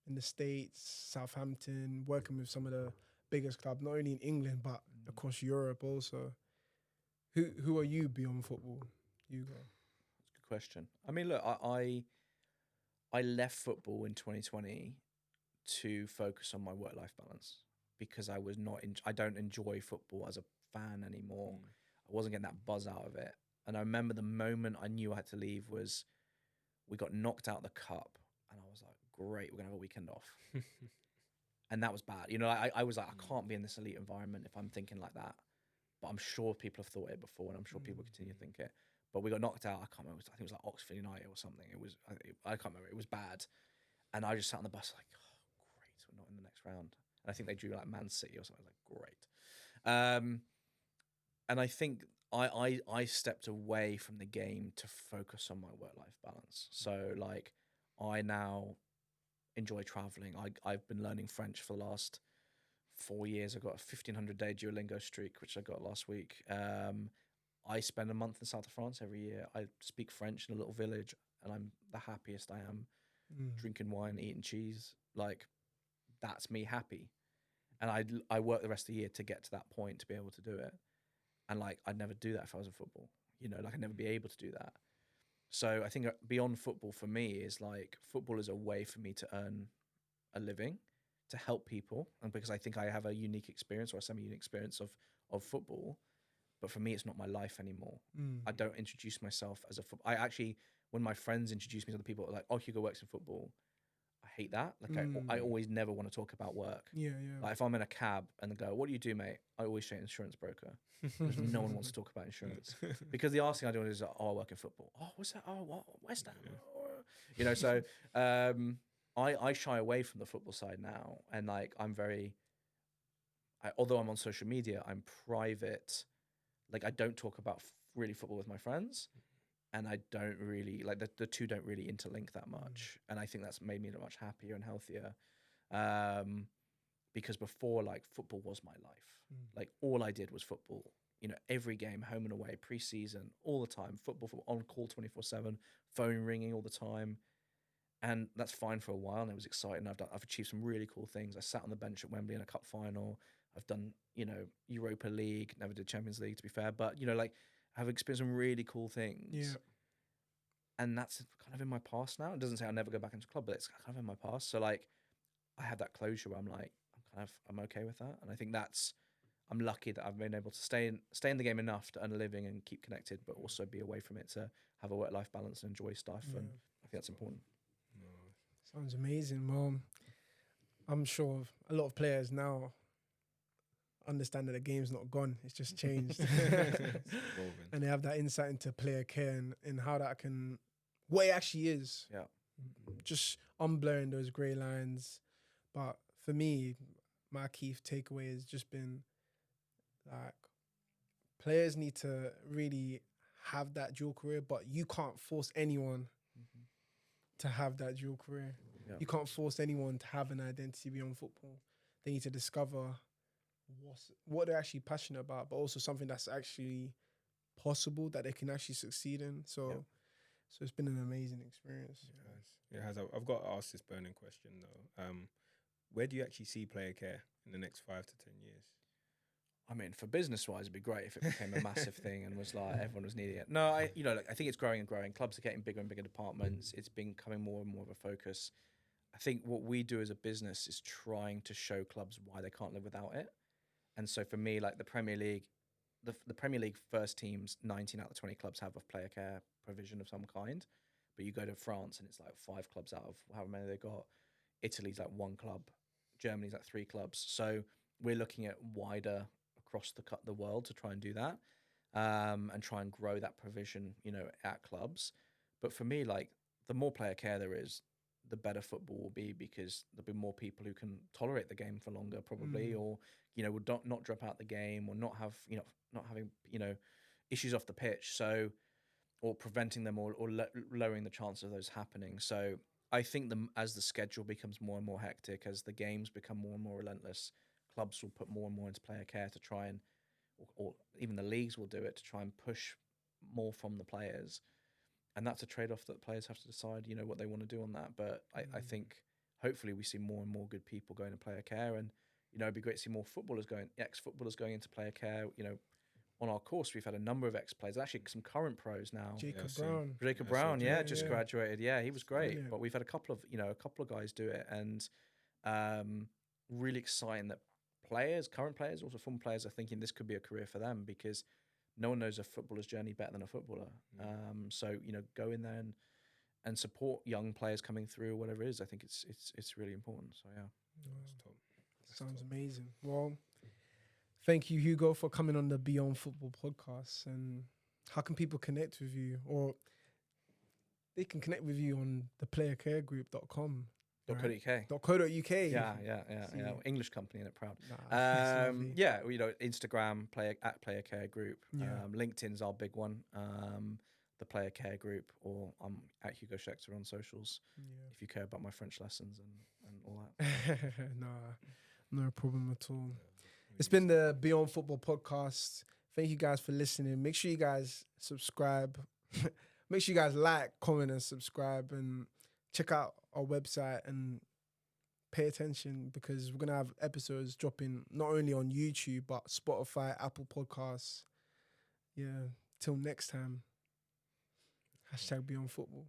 in the States, Southampton, working with some of the biggest clubs, not only in England but across Europe also. Who are you beyond football, Hugo? That's a good question. I mean, look, I left football in 2020 to focus on my work-life balance because I don't enjoy football as a fan anymore. I wasn't getting that buzz out of it. And I remember the moment I knew I had to leave was we got knocked out of the cup and I was like, great, we're going to have a weekend off. And that was bad. I was like, I can't be in this elite environment if I'm thinking like that. But I'm sure people have thought it before and I'm sure people continue to think it. But we got knocked out. I can't remember. I think it was Oxford United or something. I can't remember. It was bad. And I just sat on the bus like, oh, great, we're not in the next round. And I think they drew Man City or something. I was like, great. And I think I stepped away from the game to focus on my work-life balance. So I now enjoy traveling. I've been learning French for the last 4 years. I've got a 1,500-day Duolingo streak, which I got last week. I spend a month in south of France every year. I speak French in a little village, and I'm the happiest I am. Drinking wine, eating cheese. That's me happy. And I worked the rest of the year to get to that point to be able to do it. And like, I'd never do that if I was in football, you know, like I'd never be able to do that. So I think beyond football for me is like, football is a way for me to earn a living, to help people. And because I think I have a unique experience, or a semi-unique experience of football, but for me, it's not my life anymore. I don't introduce myself as a football. I actually, when my friends introduce me to other people, like, oh, Hugo works in football, I hate that. Like I always never want to talk about work. Yeah. Like if I'm in a cab and they go, what do you do, mate? I always say insurance broker. Because no one wants to talk about insurance. Because the last thing I do is, oh, I work in football. Oh, what's that? Oh, what? West Ham. You know, so I shy away from the football side now. And like, I'm very, although I'm on social media, I'm private. Like I don't talk about really football with my friends. And I don't really, like the two don't really interlink that much. And I think that's made me much happier and healthier. Because before, like, football was my life. Like all I did was football, you know, every game, home and away, pre-season, all the time, football on call 24/7, phone ringing all the time. And that's fine for a while. And it was exciting. I've achieved some really cool things. I sat on the bench at Wembley in a cup final. I've done, you know, Europa League, never did Champions League to be fair, but you know, like, I've experienced some really cool things. Yeah. And that's kind of in my past now. It doesn't say I'll never go back into club, but it's kind of in my past. So like, I have that closure where I'm like, I'm okay with that. And I think I'm lucky that I've been able to stay in the game enough to earn a living and keep connected, but also be away from it to have a work-life balance and enjoy stuff. And I think that's important. Sounds amazing. Well, I'm sure a lot of players now understand that the game's not gone, it's just changed. And they have that insight into player care and how that can, what it actually is. Yeah. Just unblurring those grey lines. But for me, my key takeaway has just been like, players need to really have that dual career, but you can't force anyone to have that dual career. Yeah. You can't force anyone to have an identity beyond football. They need to discover what they're actually passionate about, but also something that's actually possible that they can actually succeed in. So it's been an amazing experience. It has. I've got to ask this burning question though. Where do you actually see player care in the next 5 to 10 years? I mean, for business-wise, it'd be great if it became a massive thing and was like everyone was needing it. No, I think it's growing and growing. Clubs are getting bigger and bigger departments. It's becoming more and more of a focus. I think what we do as a business is trying to show clubs why they can't live without it. And so for me, like the Premier League, the Premier League first teams, 19 out of the 20 clubs have a player care provision of some kind. But you go to France and it's like 5 clubs out of however many they got. Italy's like 1 club. Germany's like 3 clubs. So we're looking at wider across the world to try and do that, and try and grow that provision, you know, at clubs. But for me, like, the more player care there is, the better football will be, because there'll be more people who can tolerate the game for longer, probably, or, you know, would not drop out the game, or not have, you know, not having, you know, issues off the pitch. So, or preventing them, or lowering the chance of those happening. So I think as the schedule becomes more and more hectic, as the games become more and more relentless, clubs will put more and more into player care to try and, or even the leagues will do it to try and push more from the players. And that's a trade-off that players have to decide, you know, what they want to do on that. But I think hopefully we see more and more good people going to player care. And, you know, it'd be great to see more ex-footballers going into player care. You know, on our course, we've had a number of ex-players, actually some current pros now. Jacob Brown. Brown, just graduated. Yeah, he was great. Brilliant. But we've had a couple of guys do it. And really exciting that current players, also former players, are thinking this could be a career for them, because no one knows a footballer's journey better than a footballer. So, you know, go in there and support young players coming through, or whatever it is. I think it's really important. So yeah. That's top. Sounds amazing. Well, thank you, Hugo, for coming on the Beyond Football podcast. And how can people connect with you? Or they can connect with you on theplayercaregroup.com. .co.uk. Yeah. English company, and it proud. You know, Instagram, Player Care Group. LinkedIn's our big one. The Player Care Group, or I'm at Hugo Schechter on socials. If you care about my French lessons and all that. No problem at all. It's been the Beyond Football podcast. Thank you guys for listening. Make sure you guys subscribe. Make sure you guys like, comment, and subscribe, and check out our website and pay attention because we're gonna have episodes dropping not only on YouTube but Spotify, Apple Podcasts. Yeah. Till next time. #BeyondFootball.